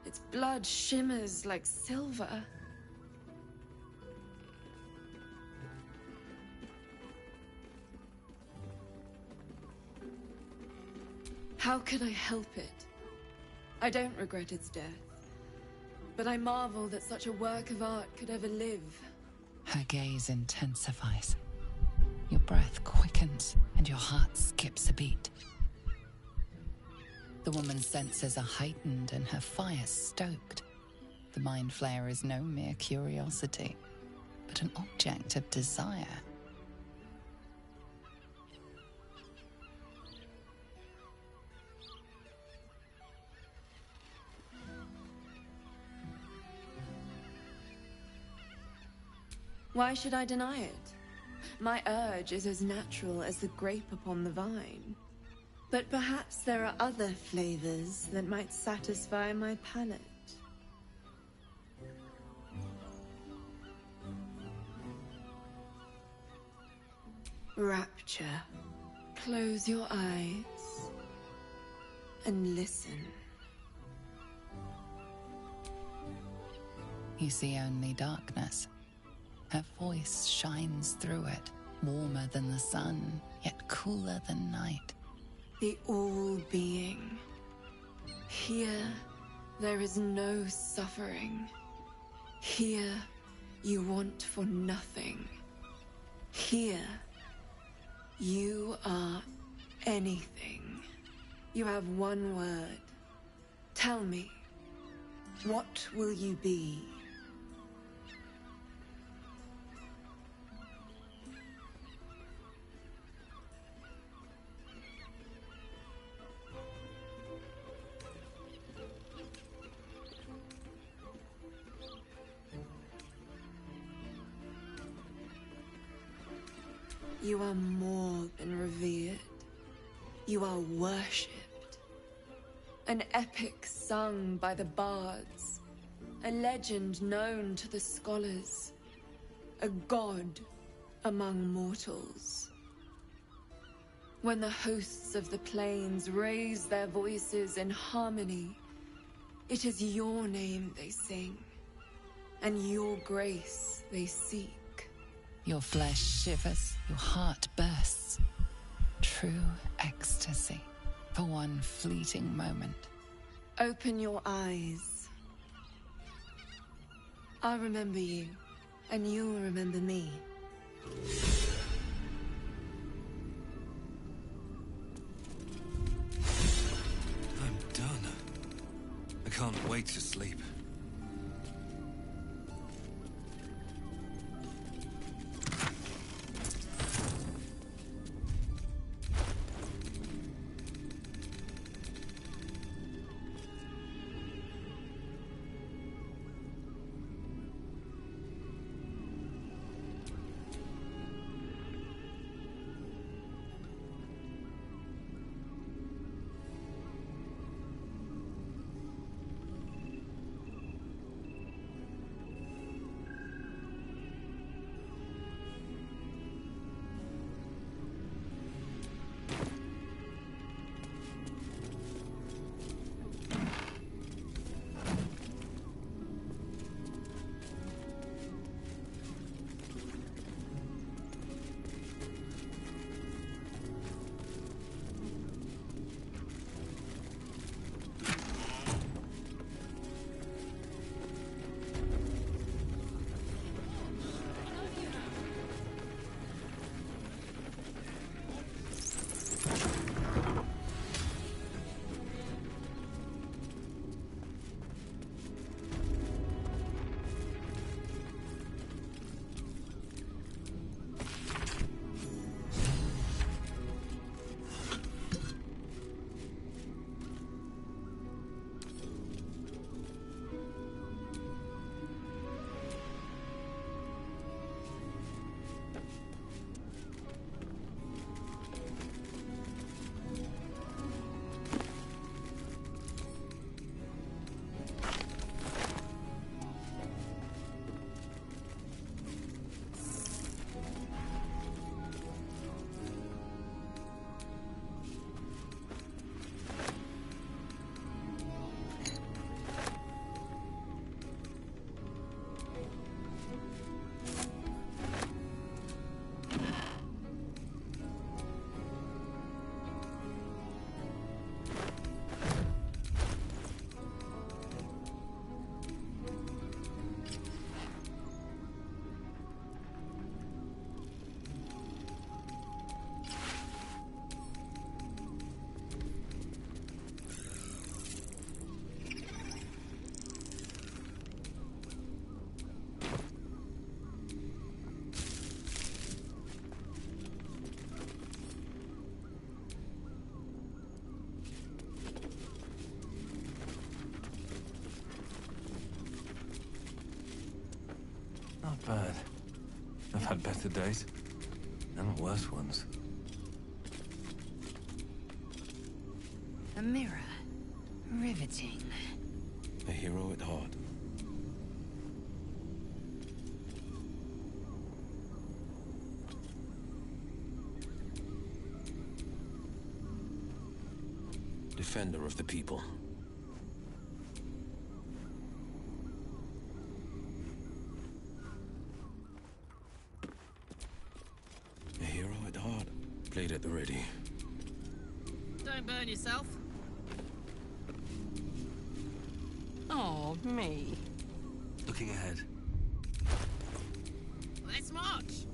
Its blood shimmers like silver. How could I help it? I don't regret its death. But I marvel that such a work of art could ever live. Her gaze intensifies. Your breath quickens and your heart skips a beat. The woman's senses are heightened and her fire stoked. The mind flayer is no mere curiosity, but an object of desire. Why should I deny it? My urge is as natural as the grape upon the vine. But perhaps there are other flavors that might satisfy my palate. Rapture. Close your eyes and listen. You see only darkness. Her voice shines through it, warmer than the sun, yet cooler than night. The all-being. Here, there is no suffering. Here, you want for nothing. Here, you are anything. You have one word. Tell me, what will you be? You are more than revered. You are worshipped. An epic sung by the bards. A legend known to the scholars. A god among mortals. When the hosts of the plains raise their voices in harmony, it is your name they sing, and your grace they seek. Your flesh shivers, your heart bursts. True ecstasy for one fleeting moment. Open your eyes. I'll remember you, and you'll remember me. I'm done. I can't wait to sleep. Not bad. I've had better days, and worse ones. A mirror. Riveting. A hero at heart. Defender of the people. A hero at heart. Played at the ready. Don't burn yourself. Oh, me. Looking ahead. Let's march.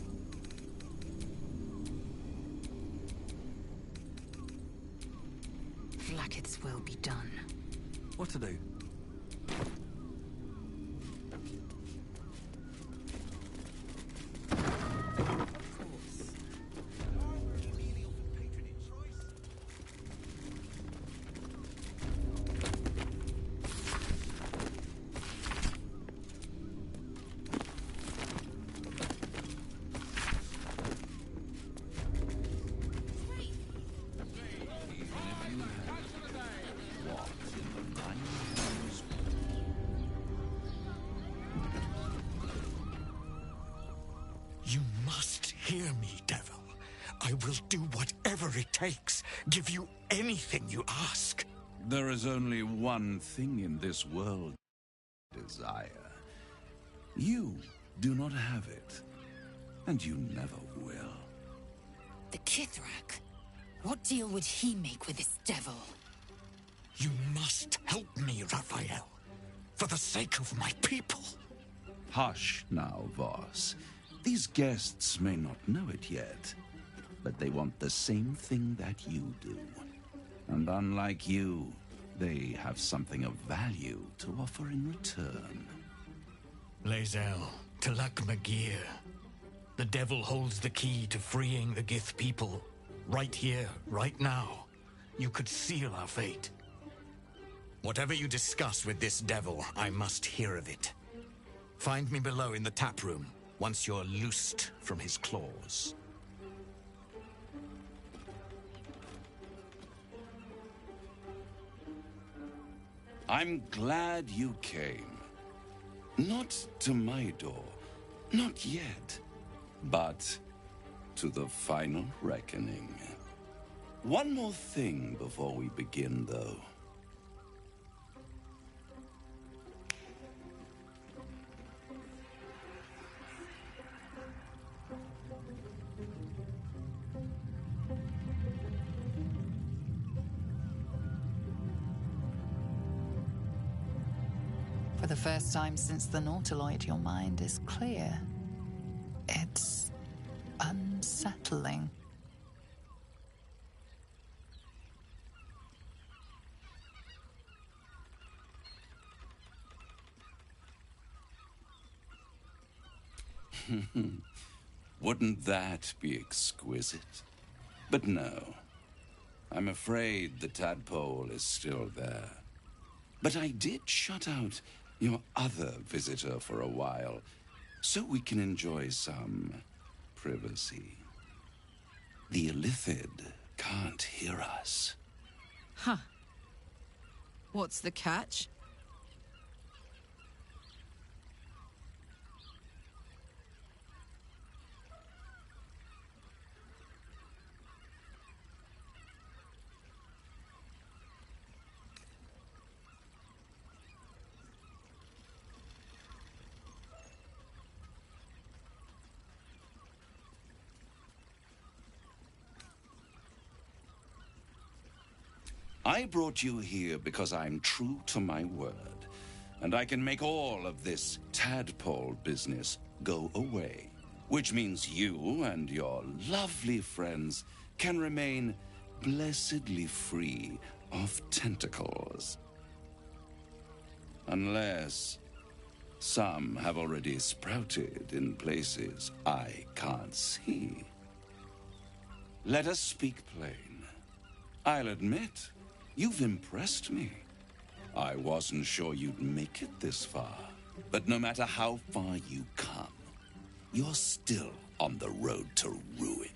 Vlaakith's will be done. What to do? You must hear me, Devil. I will do whatever it takes. Give you anything you ask. There is only one thing in this world, desire. You do not have it, and you never will. The Kithrak. What deal would he make with this devil? You must help me, Raphael. For the sake of my people. Hush now, Voss. These guests may not know it yet, but they want the same thing that you do. And unlike you, they have something of value to offer in return. Lae'zel, Talak Magir. The devil holds the key to freeing the Gith people. Right here, right now. You could seal our fate. Whatever you discuss with this devil, I must hear of it. Find me below in the tap room, once you're loosed from his claws. I'm glad you came. Not to my door, not yet, but to the final reckoning. One more thing before we begin, though. For the first time since the Nautiloid, your mind is clear. It's unsettling. Wouldn't that be exquisite? But no. I'm afraid the tadpole is still there. But I did shut out your other visitor for a while, so we can enjoy some privacy. The Illithid can't hear us. Huh. What's the catch? I brought you here because I'm true to my word, and I can make all of this tadpole business go away, which means you and your lovely friends can remain blessedly free of tentacles. Unless some have already sprouted in places I can't see. Let us speak plain. I'll admit, you've impressed me. I wasn't sure you'd make it this far. But no matter how far you come, you're still on the road to ruin.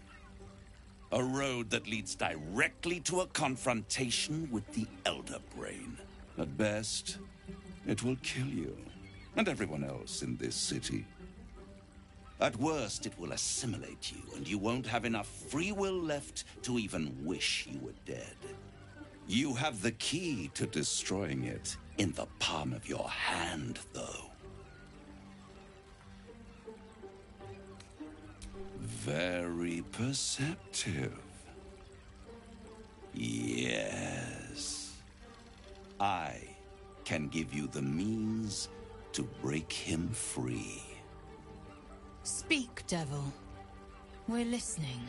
A road that leads directly to a confrontation with the Elder Brain. At best, it will kill you and everyone else in this city. At worst, it will assimilate you, and you won't have enough free will left to even wish you were dead. You have the key to destroying it in the palm of your hand, though. Very perceptive. Yes. I can give you the means to break him free. Speak, devil. We're listening.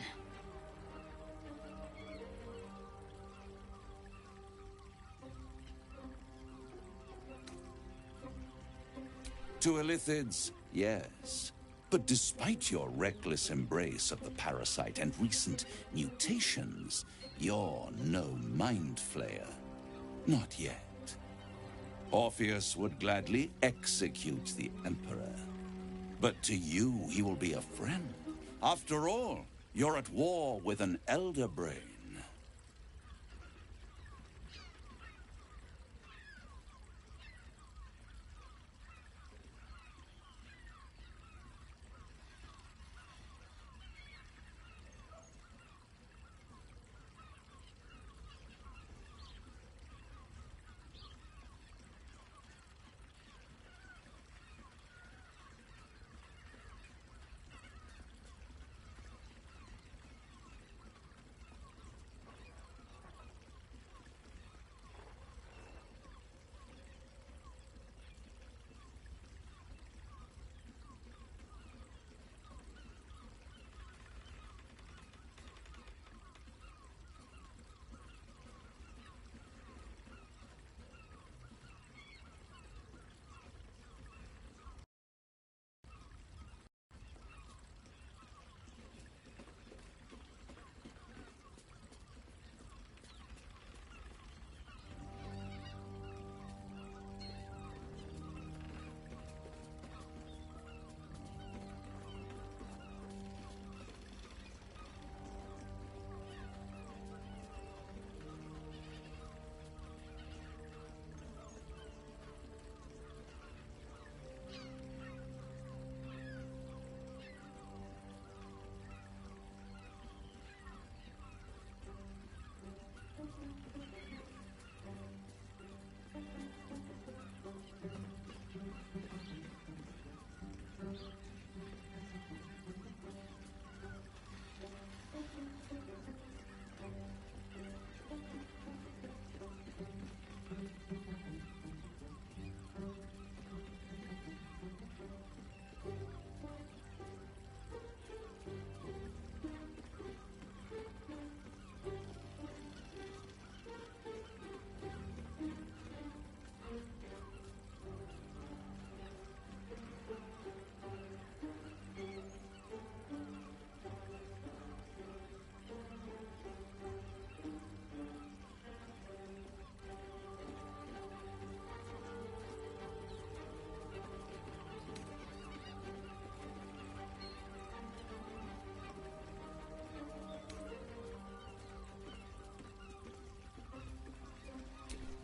To Illithids, yes. But despite your reckless embrace of the parasite and recent mutations, you're no mind flayer. Not yet. Orpheus would gladly execute the Emperor. But to you, he will be a friend. After all, you're at war with an Elder Brain.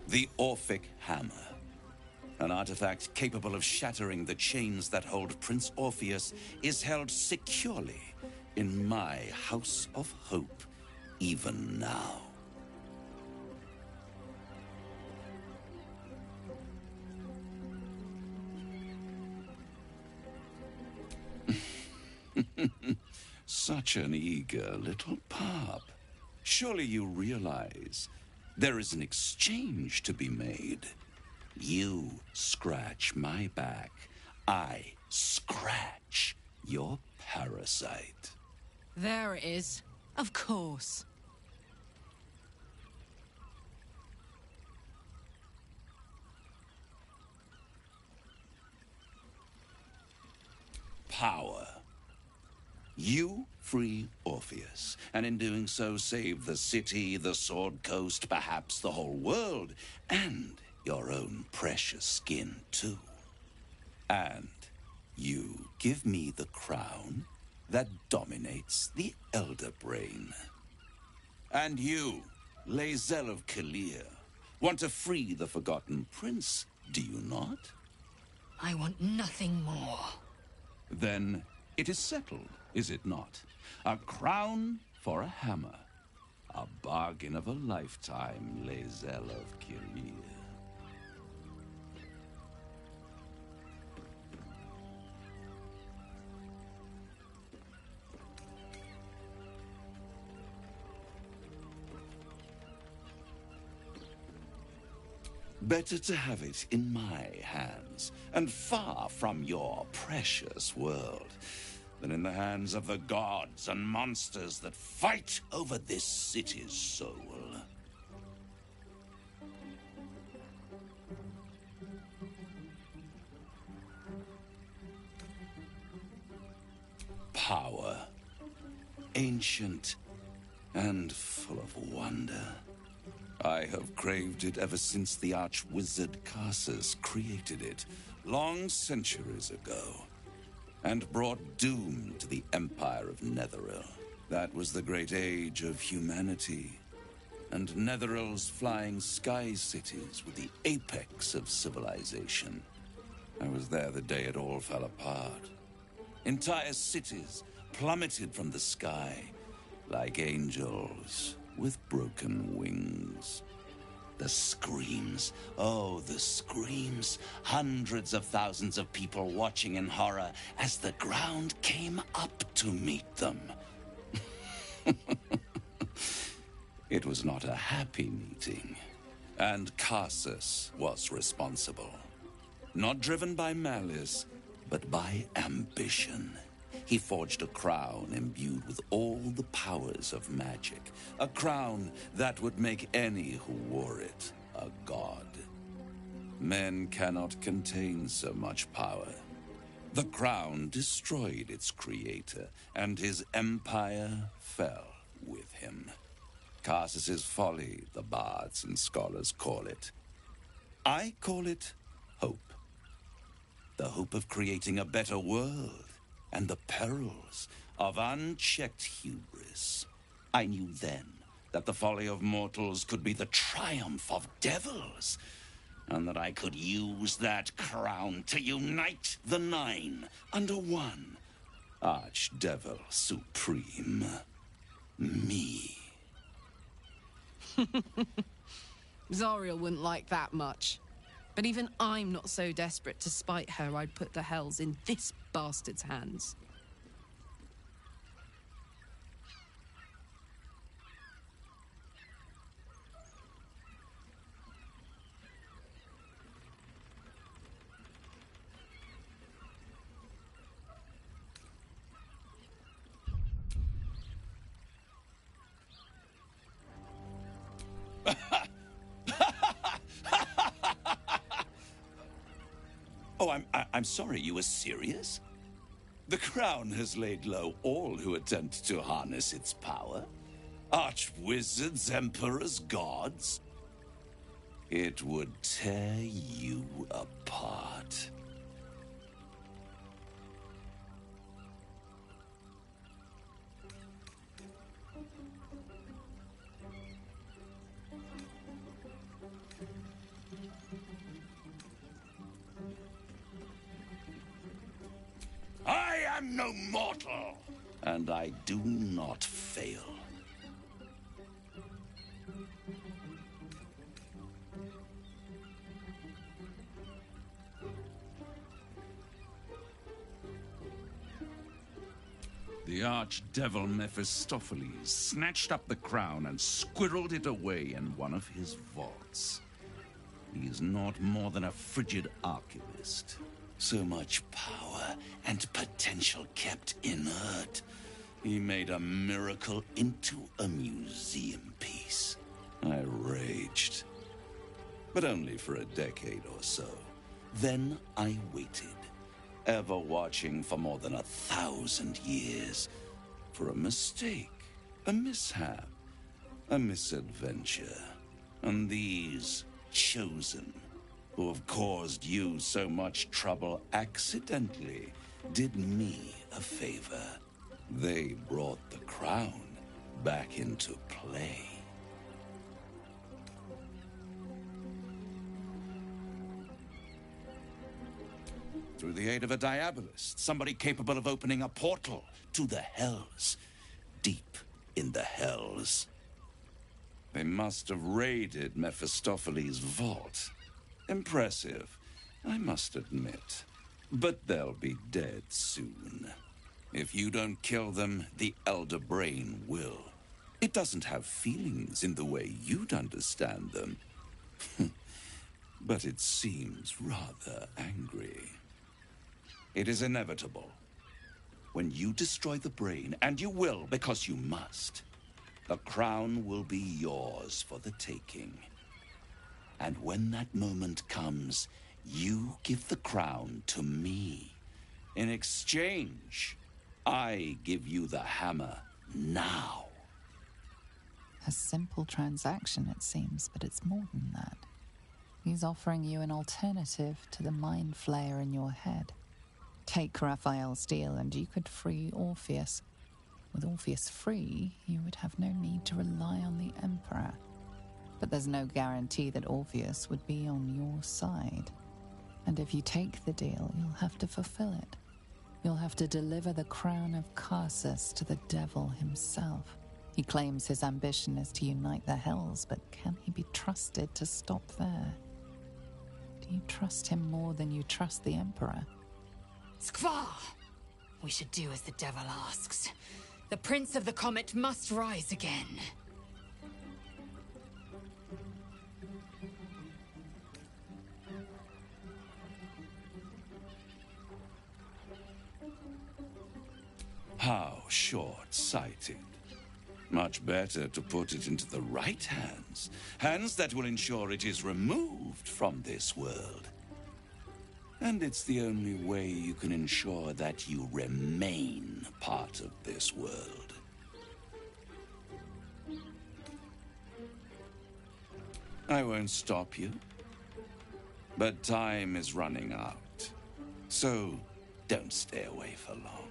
The Orphic Hammer. An artifact capable of shattering the chains that hold Prince Orpheus is held securely in my House of Hope, even now. Such an eager little pup. Surely you realize there is an exchange to be made. You scratch my back, I scratch your parasite. There it is. Of course. Power. You free Orpheus, and in doing so save the city, the Sword Coast, perhaps the whole world, and your own precious skin too. And You give me the crown that dominates the Elder Brain. And you, Lae'zel of Kalir, want to free the Forgotten Prince, do you not? I want nothing more. Then it is settled, is it not? A crown for a hammer. A bargain of a lifetime, Lae'zel of Kalir. Better to have it in my hands, and far from your precious world, than in the hands of the gods and monsters that fight over this city's soul. Power, ancient and full of wonder. I have craved it ever since the arch-wizard Karsus created it, long centuries ago, and brought doom to the Empire of Netheril. That was the great age of humanity, and Netheril's flying sky cities were the apex of civilization. I was there the day it all fell apart. Entire cities plummeted from the sky like angels with broken wings. The screams, oh, the screams. Hundreds of thousands of people watching in horror as the ground came up to meet them. It was not a happy meeting, and Karsus was responsible. Not driven by malice, but by ambition. He forged a crown imbued with all the powers of magic. A crown that would make any who wore it a god. Men cannot contain so much power. The crown destroyed its creator, and his empire fell with him. Karsus's folly, the bards and scholars call it. I call it hope. The hope of creating a better world, and the perils of unchecked hubris. I knew then that the folly of mortals could be the triumph of devils, and that I could use that crown to unite the Nine under one Archdevil Supreme. Me. Zariel wouldn't like that much. But even I'm not so desperate to spite her I'd put the hells in this bastard's hands. Oh, I'm sorry, you were serious? The crown has laid low all who attempt to harness its power. Arch-wizards, emperors, gods. It would tear you apart. I am no mortal, and I do not fail. The archdevil Mephistopheles snatched up the crown and squirreled it away in one of his vaults. He is not more than a frigid archivist. So much power and potential kept inert. He made a miracle into a museum piece. I raged. But only for a decade or so. Then I waited, ever watching for more than 1,000 years. For a mistake, a mishap, a misadventure. And these chosen, who have caused you so much trouble accidentally, did me a favor. They brought the crown back into play. Through the aid of a diabolist, somebody capable of opening a portal to the Hells. Deep in the Hells. They must have raided Mephistopheles' vault. Impressive, I must admit. But they'll be dead soon. If you don't kill them, the Elder Brain will. It doesn't have feelings in the way you'd understand them. But it seems rather angry. It is inevitable. When you destroy the brain, and you will because you must, the crown will be yours for the taking. And when that moment comes, you give the crown to me. In exchange, I give you the hammer now. A simple transaction, it seems, but it's more than that. He's offering you an alternative to the mind flayer in your head. Take Raphael's deal and you could free Orpheus. With Orpheus free, you would have no need to rely on the Emperor. But there's no guarantee that Orpheus would be on your side. And if you take the deal, you'll have to fulfill it. You'll have to deliver the crown of Karsus to the devil himself. He claims his ambition is to unite the Hells, but can he be trusted to stop there? Do you trust him more than you trust the Emperor? Skvar! We should do as the devil asks. The Prince of the Comet must rise again. How short-sighted. Much better to put it into the right hands. Hands that will ensure it is removed from this world. And it's the only way you can ensure that you remain part of this world. I won't stop you. But time is running out. So don't stay away for long.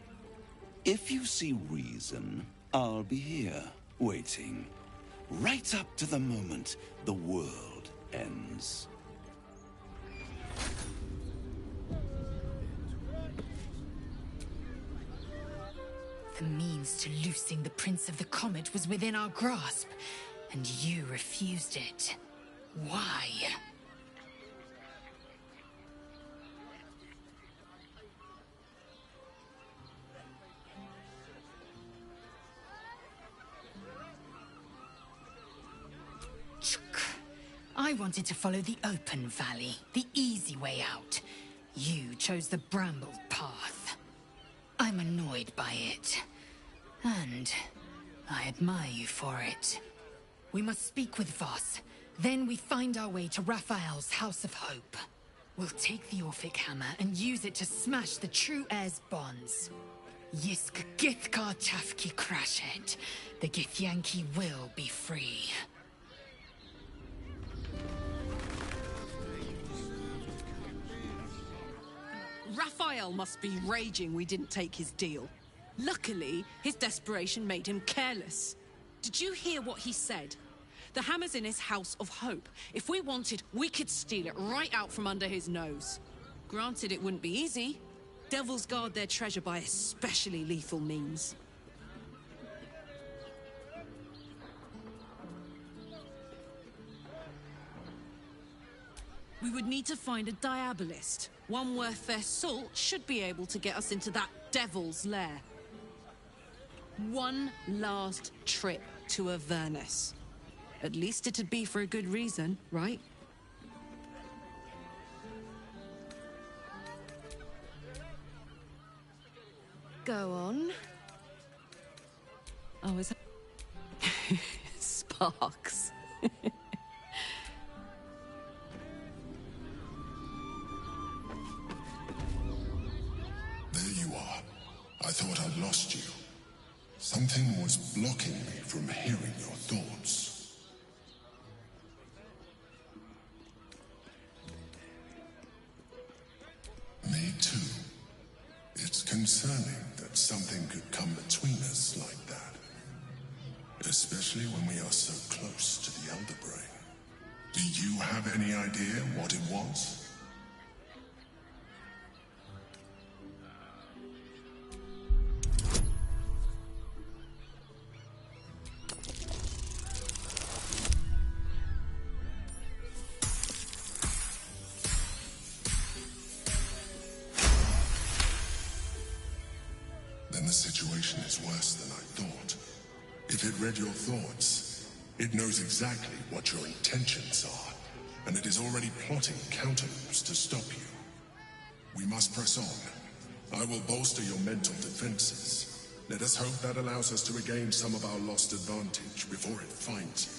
If you see reason, I'll be here, waiting. Right up to the moment the world ends. The means to loosing the Prince of the Comet was within our grasp, and you refused it. Why? I wanted to follow the open valley, the easy way out. You chose the brambled path. I'm annoyed by it. And I admire you for it. We must speak with Voss. Then we find our way to Raphael's House of Hope. We'll take the Orphic Hammer and use it to smash the True Heir's bonds. Yisk Githkar Tafki Crashet. The Githyanki will be free. Raphael must be raging we didn't take his deal. Luckily, his desperation made him careless. Did you hear what he said? The hammer's in his House of Hope. If we wanted, we could steal it right out from under his nose. Granted, it wouldn't be easy. Devils guard their treasure by especially lethal means. We would need to find a diabolist. One worth their salt should be able to get us into that devil's lair. One last trip to Avernus. At least it'd be for a good reason, right? Go on. I was... Sparks. There you are. I thought I'd lost you. Something was blocking me from hearing your thoughts. Me too. It's concerning that something could come between us like that. Especially when we are so close to the Elder Brain. Do you have any idea what it was? Then the situation is worse than I thought. If it read your thoughts, it knows exactly what your intentions are, and it is already plotting counter moves to stop you. We must press on. I will bolster your mental defenses. Let us hope that allows us to regain some of our lost advantage before it finds you.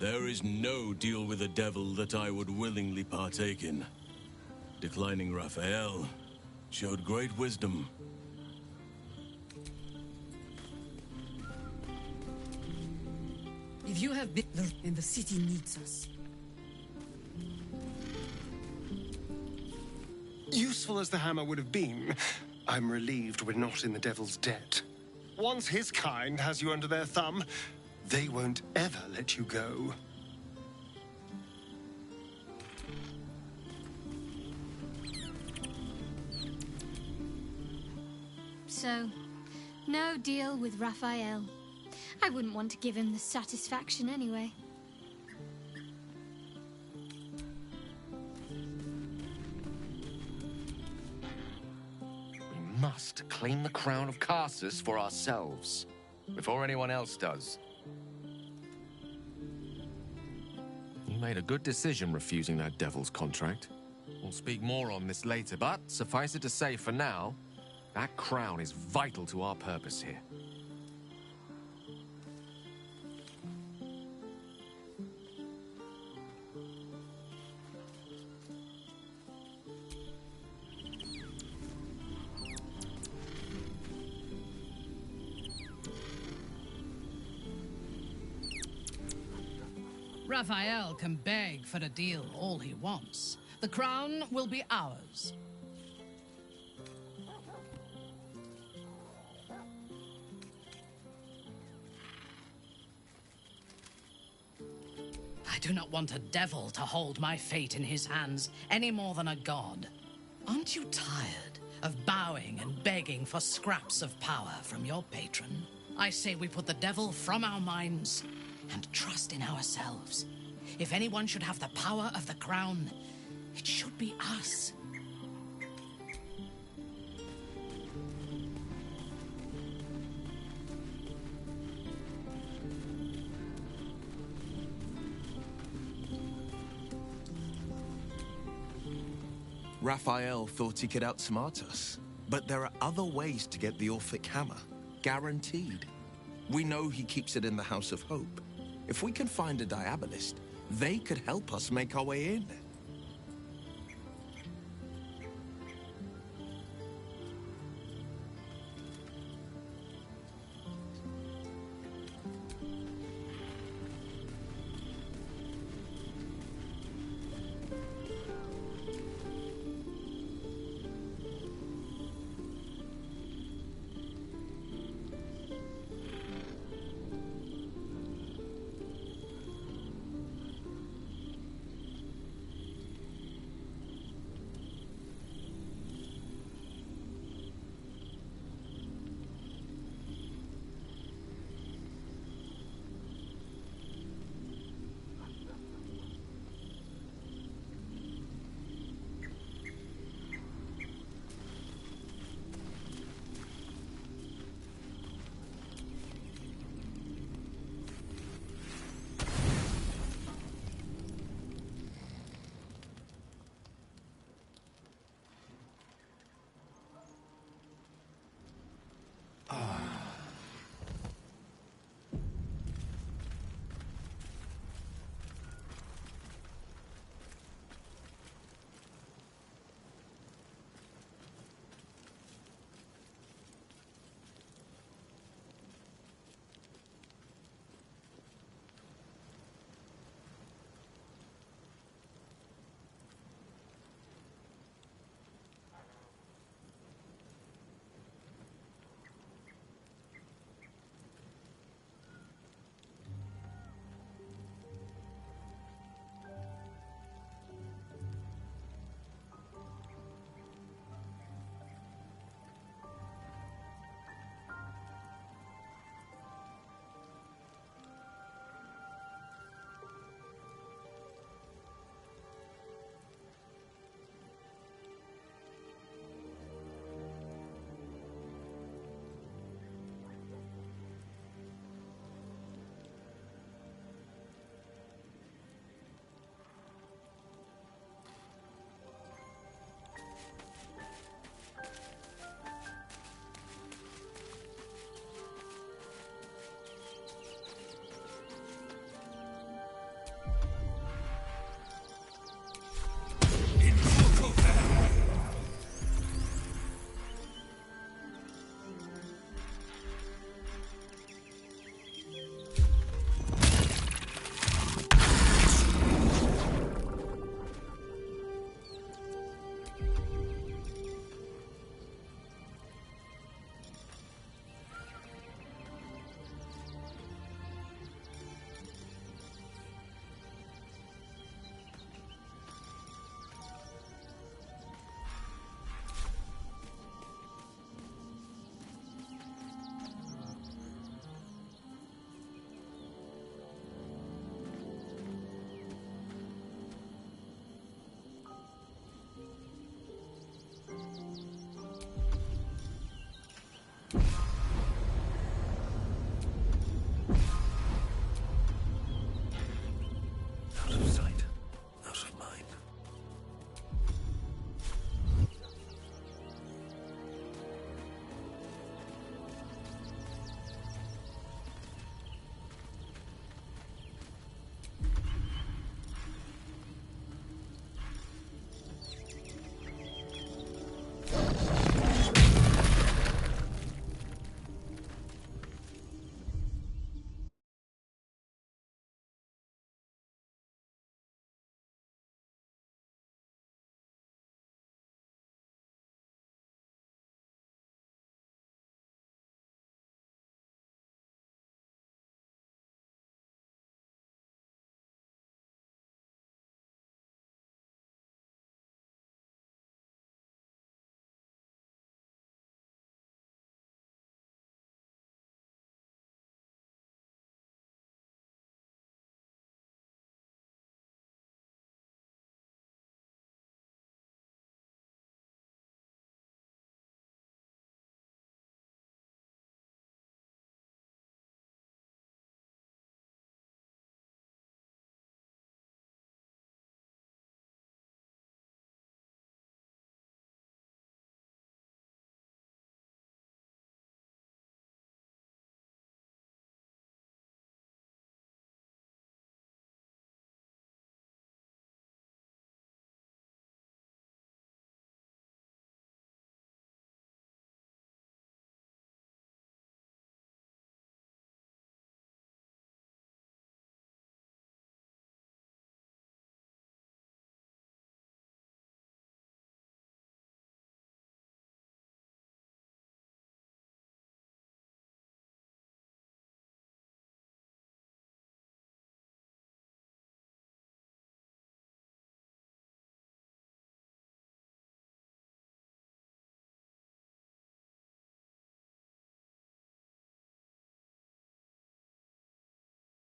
There is no deal with the devil that I would willingly partake in. Declining Raphael showed great wisdom. If you have been and the city needs us. Useful as the hammer would have been, I'm relieved we're not in the devil's debt. Once his kind has you under their thumb, they won't ever let you go. So, no deal with Raphael. I wouldn't want to give him the satisfaction anyway. We must claim the crown of Karsus for ourselves, before anyone else does. You made a good decision refusing that devil's contract. We'll speak more on this later, but suffice it to say for now, that crown is vital to our purpose here. Raphael can beg for a deal all he wants. The crown will be ours. I do not want a devil to hold my fate in his hands any more than a god. Aren't you tired of bowing and begging for scraps of power from your patron? I say we put the devil from our minds and trust in ourselves. If anyone should have the power of the crown, it should be us. Raphael thought he could outsmart us. But there are other ways to get the Orphic Hammer. Guaranteed. We know he keeps it in the House of Hope. If we can find a Diabolist, they could help us make our way in.